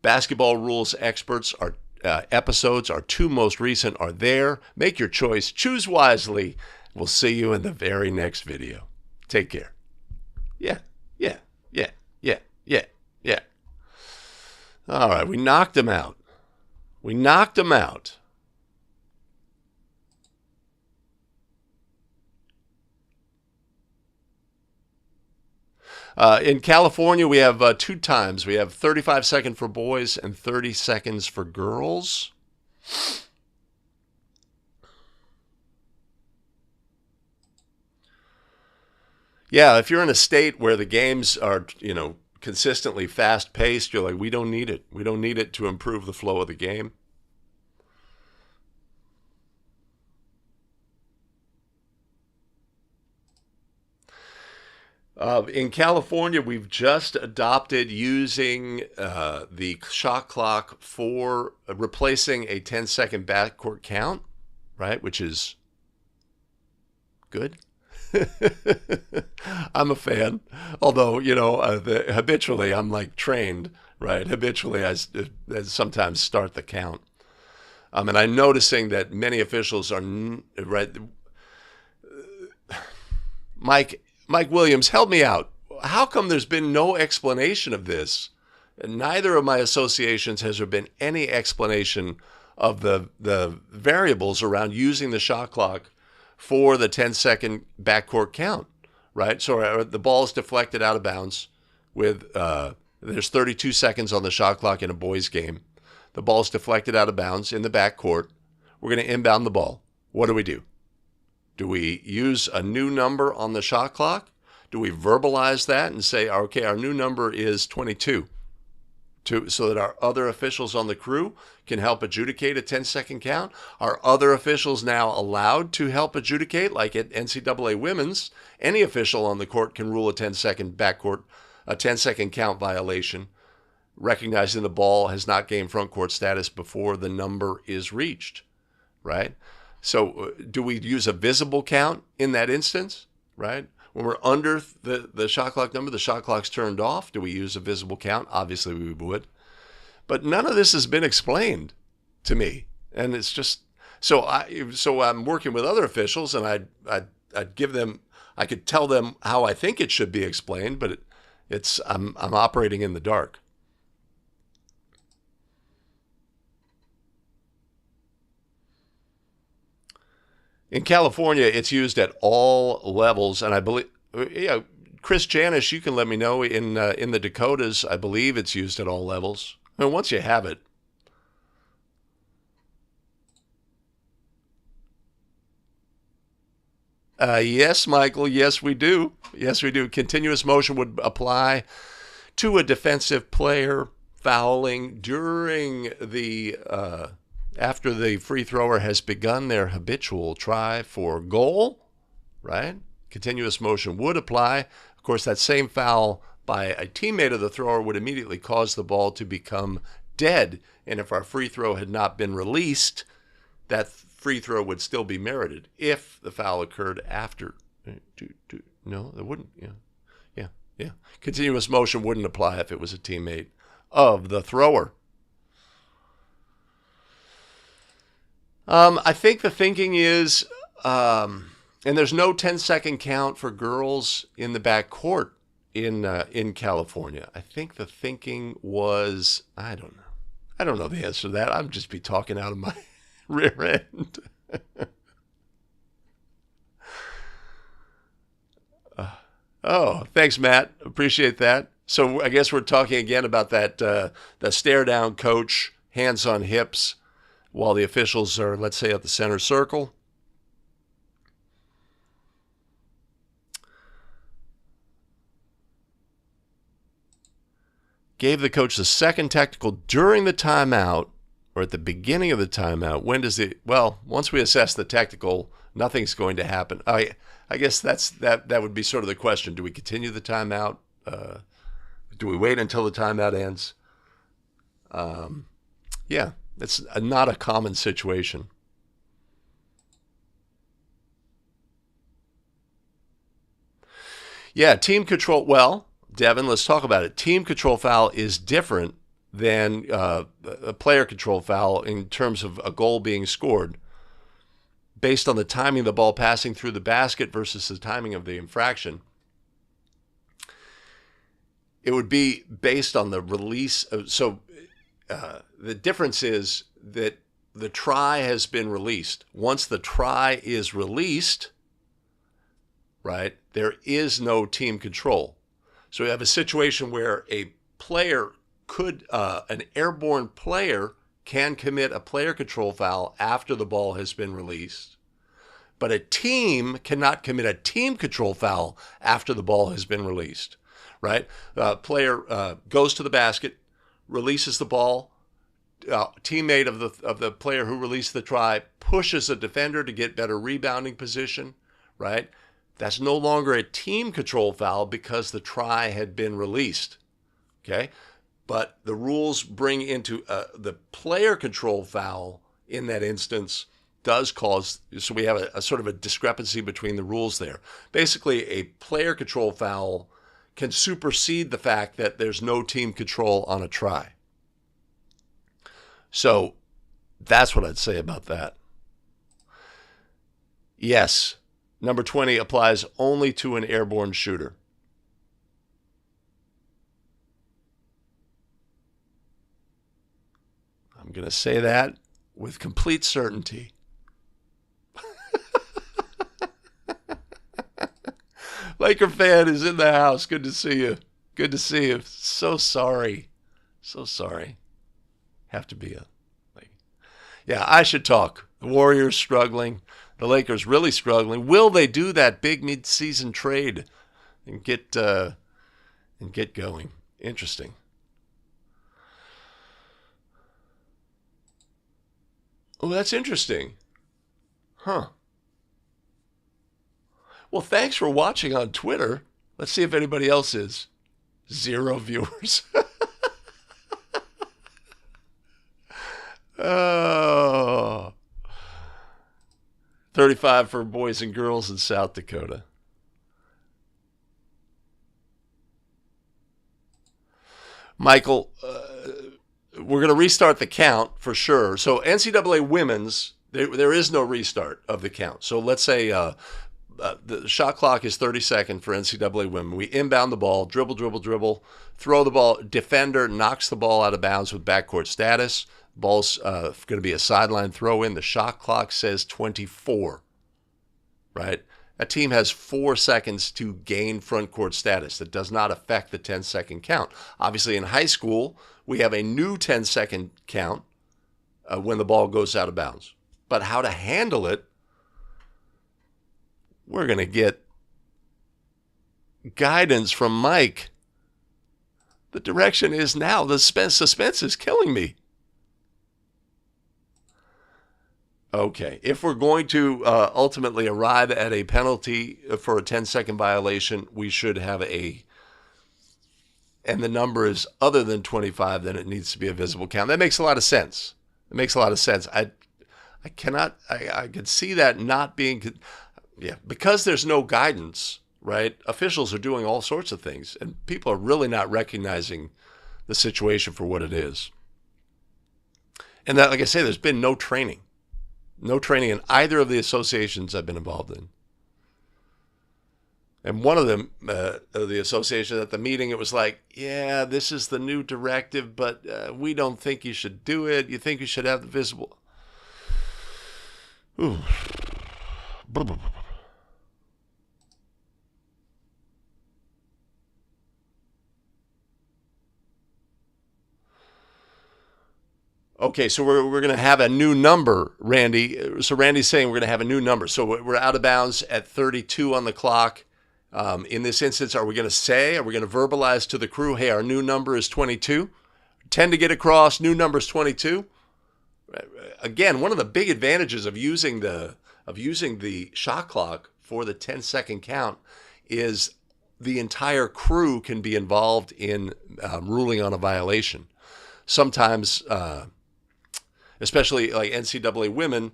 Basketball Rules Experts are episodes, our two most recent, are there. Make your choice. Choose wisely. We'll see you in the very next video. Take care. Yeah. All right, we knocked him out. In California, we have 2 times. We have 35 seconds for boys and 30 seconds for girls. Yeah, if you're in a state where the games are, consistently fast-paced, you're like, we don't need it. We don't need it to improve the flow of the game. In California, we've just adopted using the shot clock for replacing a 10-second backcourt count, right, which is good. I'm a fan. Although, habitually, I'm like trained, right? Habitually, I sometimes start the count. And I'm noticing that many officials are, right? Mike Williams, help me out. How come there's been no explanation of this? Neither of my associations has there been any explanation of the variables around using the shot clock for the 10-second backcourt count, right? So the ball is deflected out of bounds with, there's 32 seconds on the shot clock in a boys game. The ball is deflected out of bounds in the backcourt. We're going to inbound the ball. What do? Do we use a new number on the shot clock? Do we verbalize that and say, okay, our new number is 22, so that our other officials on the crew can help adjudicate a 10-second count? Are other officials now allowed to help adjudicate? Like at NCAA Women's, any official on the court can rule a 10-second backcourt, a 10-second count violation, recognizing the ball has not gained front court status before the number is reached, right? So do we use a visible count in that instance, right? When we're under the shot clock number, the shot clock's turned off. Do we use a visible count? Obviously we would. But none of this has been explained to me. And it's just, so I'm working with other officials, and I'd give them, I could tell them how I think it should be explained, but I'm operating in the dark. In California, it's used at all levels, and I believe, Chris Janish, you can let me know. In the Dakotas, I believe it's used at all levels. I mean, once you have it. Yes, Michael. Yes, we do. Yes, we do. Continuous motion would apply to a defensive player fouling during the after the free thrower has begun their habitual try for goal, right? Continuous motion would apply. Of course, that same foul by a teammate of the thrower would immediately cause the ball to become dead. And if our free throw had not been released, that free throw would still be merited if the foul occurred after. No, it wouldn't. Yeah. Continuous motion wouldn't apply if it was a teammate of the thrower. I think the thinking is, and there's no 10-second count for girls in the backcourt in California. I think the thinking was, I don't know the answer to that. I'm just be talking out of my rear end. Oh, thanks, Matt. Appreciate that. So I guess we're talking again about that the stare down coach, hands on hips, while the officials are, let's say, at the center circle. Gave the coach the second technical during the timeout or at the beginning of the timeout. When does it? Well, once we assess the technical, nothing's going to happen. I guess that would be sort of the question. Do we continue the timeout? Do we wait until the timeout ends? Yeah. It's not a common situation. Yeah, team control. Well, Devin, let's talk about it. Team control foul is different than a player control foul in terms of a goal being scored based on the timing of the ball passing through the basket versus the timing of the infraction. It would be based on the release. The difference is that the try has been released. Once the try is released, right, there is no team control. So we have a situation where a player could, an airborne player can commit a player control foul after the ball has been released, but a team cannot commit a team control foul after the ball has been released, right? Player goes to the basket, releases the ball, teammate of the player who released the try pushes a defender to get better rebounding position, right? That's no longer a team control foul because the try had been released, okay? But the rules bring into the player control foul in that instance does cause, so we have a sort of a discrepancy between the rules there. Basically, a player control foul can supersede the fact that there's no team control on a try. So that's what I'd say about that. Yes, number 20 applies only to an airborne shooter. I'm going to say that with complete certainty. Laker fan is in the house. Good to see you. Good to see you. So sorry. So sorry. Have to be yeah, I should talk. The Warriors struggling. The Lakers really struggling. Will they do that big mid-season trade and get going? Interesting. Oh, that's interesting. Huh. Well, thanks for watching on Twitter. Let's see if anybody else is. 0 viewers. Oh. 35 for boys and girls in South Dakota. Michael, we're going to restart the count for sure. So NCAA women's, there is no restart of the count. So let's say the shot clock is 30 seconds for NCAA women. We inbound the ball, dribble, throw the ball. Defender knocks the ball out of bounds with backcourt status. Ball's going to be a sideline throw in. The shot clock says 24, right? A team has 4 seconds to gain front court status. That does not affect the 10-second count. Obviously, in high school, we have a new 10-second count when the ball goes out of bounds. But how to handle it, we're going to get guidance from Mike. The direction is now. The suspense is killing me. Okay, if we're going to ultimately arrive at a penalty for a 10-second violation, we should have and the number is other than 25, then it needs to be a visible count. That makes a lot of sense. It makes a lot of sense. I could see that not being, because there's no guidance, right? Officials are doing all sorts of things, and people are really not recognizing the situation for what it is. And that, like I say, there's been no training. No training in either of the associations I've been involved in. And one of them, the association at the meeting, it was like, yeah, this is the new directive, but we don't think you should do it. You think you should have the visible. Ooh. Okay, so we're going to have a new number, Randy. So Randy's saying we're going to have a new number. So we're out of bounds at 32 on the clock. In this instance, are we going to verbalize to the crew, hey, our new number is 22? 10 to get across, new number is 22? Again, one of the big advantages of using the shot clock for the 10-second count is the entire crew can be involved in ruling on a violation. Sometimes, especially like NCAA women,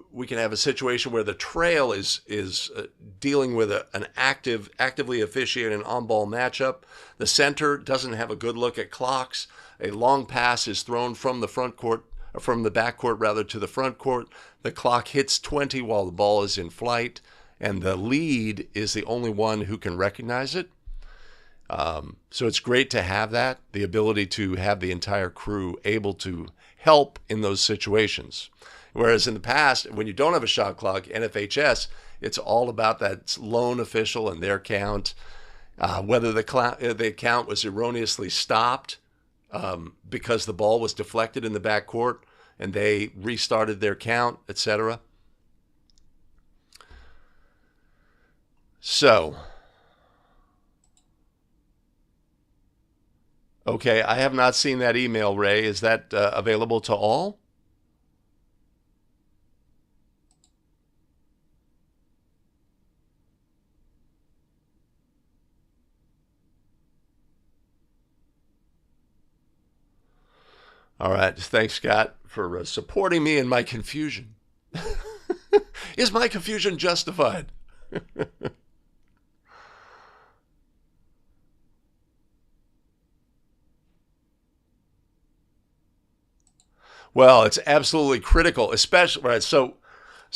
we can have a situation where the trail is dealing with an actively officiating an on-ball matchup. The center doesn't have a good look at clocks. A long pass is thrown from the backcourt rather to the front court. The clock hits 20 while the ball is in flight, and the lead is the only one who can recognize it. So it's great to have that, the ability to have the entire crew able to help in those situations. Whereas in the past, when you don't have a shot clock, NFHS, it's all about that lone official and their count. Whether the count was erroneously stopped because the ball was deflected in the backcourt and they restarted their count, etc. So, okay, I have not seen that email, Ray. Is that available to all? All right. Thanks, Scott, for supporting me in my confusion. Is my confusion justified? Well, it's absolutely critical, especially right. So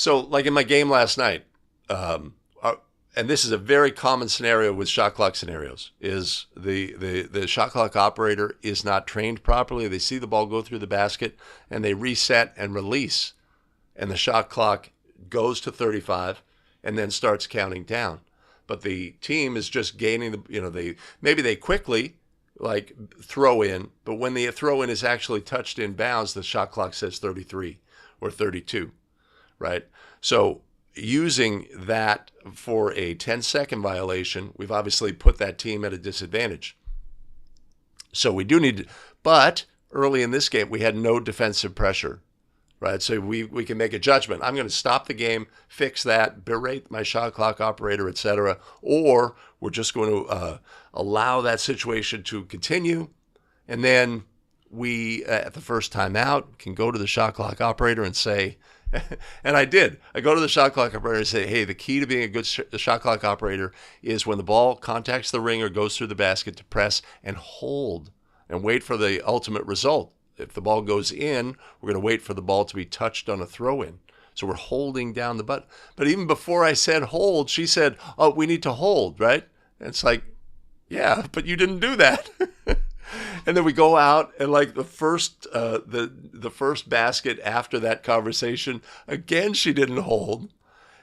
like in my game last night, um, uh, and this is a very common scenario with shot clock scenarios, is the shot clock operator is not trained properly. They see the ball go through the basket and they reset and release, and the shot clock goes to 35 and then starts counting down. But the team is just gaining maybe they quickly like throw in, but when the throw in is actually touched in bounds, the shot clock says 33 or 32, right? So using that for a 10-second violation, we've obviously put that team at a disadvantage. So we do need to, but early in this game, we had no defensive pressure, right? So we can make a judgment. I'm going to stop the game, fix that, berate my shot clock operator, etc., or we're just going to allow that situation to continue, and then we, at the first time out, can go to the shot clock operator and say, and I did. I go to the shot clock operator and say, hey, the key to being a good shot clock operator is when the ball contacts the ring or goes through the basket to press and hold and wait for the ultimate result. If the ball goes in, we're going to wait for the ball to be touched on a throw-in. So we're holding down the button. But even before I said hold, she said, oh, we need to hold, right? And it's like, yeah, but you didn't do that. And then we go out and like the first basket after that conversation, again, she didn't hold.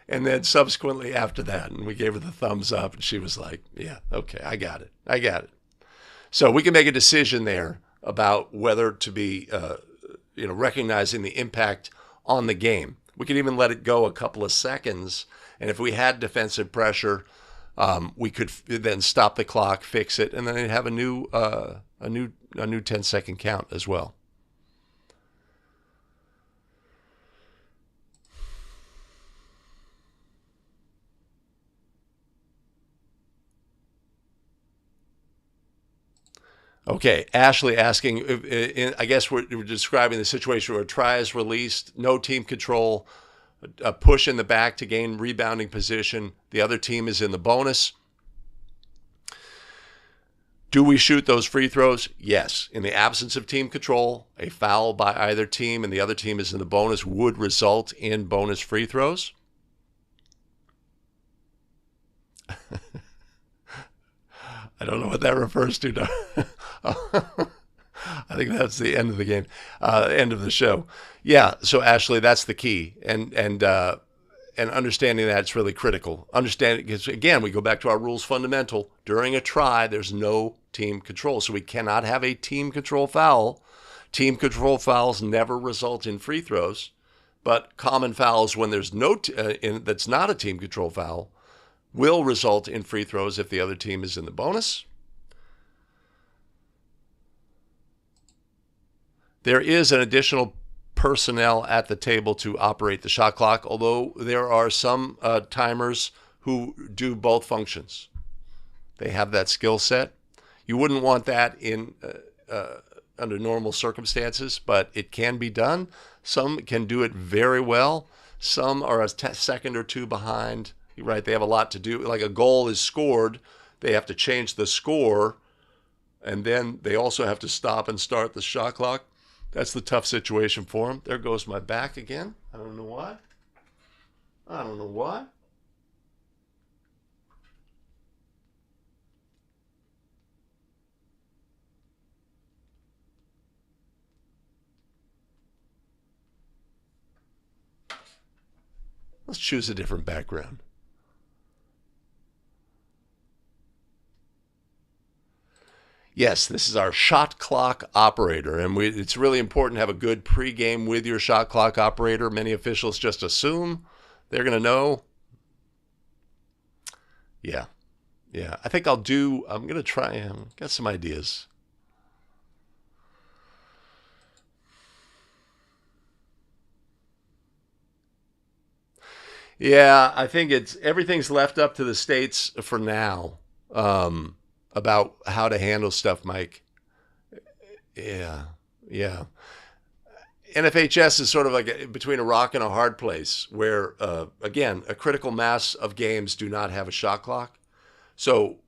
And then subsequently after that, and we gave her the thumbs up and she was like, yeah, okay, I got it. So we can make a decision there about whether to be, recognizing the impact on the game. We could even let it go a couple of seconds. And if we had defensive pressure, we could then stop the clock, fix it, and then they'd have a new 10-second count as well. Okay, Ashley asking, I guess we're describing the situation where a try is released, no team control, a push in the back to gain rebounding position, the other team is in the bonus. Do we shoot those free throws? Yes. In the absence of team control, a foul by either team and the other team is in the bonus would result in bonus free throws. I don't know what that refers to. I think that's the end of the game, end of the show. Yeah. So Ashley, that's the key, and understanding that it's really critical. Understanding, because again, we go back to our rules fundamental. During a try, there's no team control, so we cannot have a team control foul. Team control fouls never result in free throws, but common fouls when there's no that's not a team control foul will result in free throws if the other team is in the bonus. There is an additional personnel at the table to operate the shot clock, although there are some timers who do both functions. They have that skill set. You wouldn't want that in under normal circumstances, but it can be done. Some can do it very well. Some are a second or two behind. Right, they have a lot to do. Like a goal is scored, they have to change the score, and then they also have to stop and start the shot clock. That's the tough situation for them. There goes my back again. I don't know why. Let's choose a different background. Yes, this is our shot clock operator, and it's really important to have a good pregame with your shot clock operator. Many officials just assume they're going to know. Yeah, yeah. I think I'm going to try, got some ideas. Yeah, I think everything's left up to the states for now, about how to handle stuff, Mike. Yeah, yeah. NFHS is sort of like between a rock and a hard place where, again, a critical mass of games do not have a shot clock. So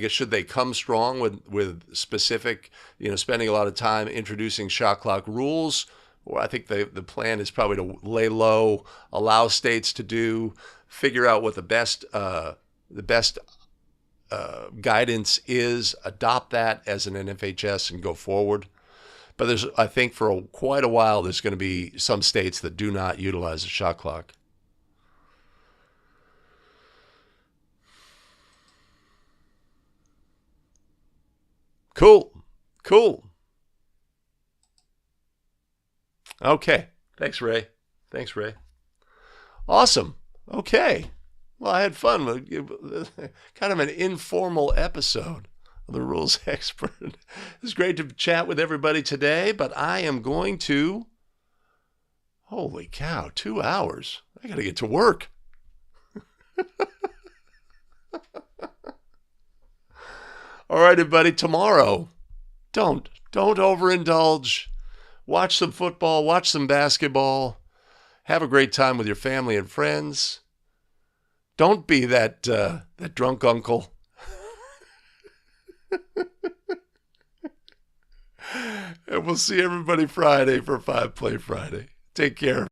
should they come strong with specific, spending a lot of time introducing shot clock rules? Or I think the plan is probably to lay low, allow states to figure out what the best guidance is, adopt that as an NFHS and go forward. But I think for quite a while, there's going to be some states that do not utilize the shot clock. Cool. Cool. Okay. Thanks, Ray. Thanks, Ray. Awesome. Okay. Well, I had fun with kind of an informal episode of the Rules Expert. It was great to chat with everybody today, but I am going to. Holy cow, 2 hours. I got to get to work. All right, everybody, tomorrow, don't overindulge. Watch some football, watch some basketball. Have a great time with your family and friends. Don't be that drunk uncle. And we'll see everybody Friday for 5 Play Friday. Take care.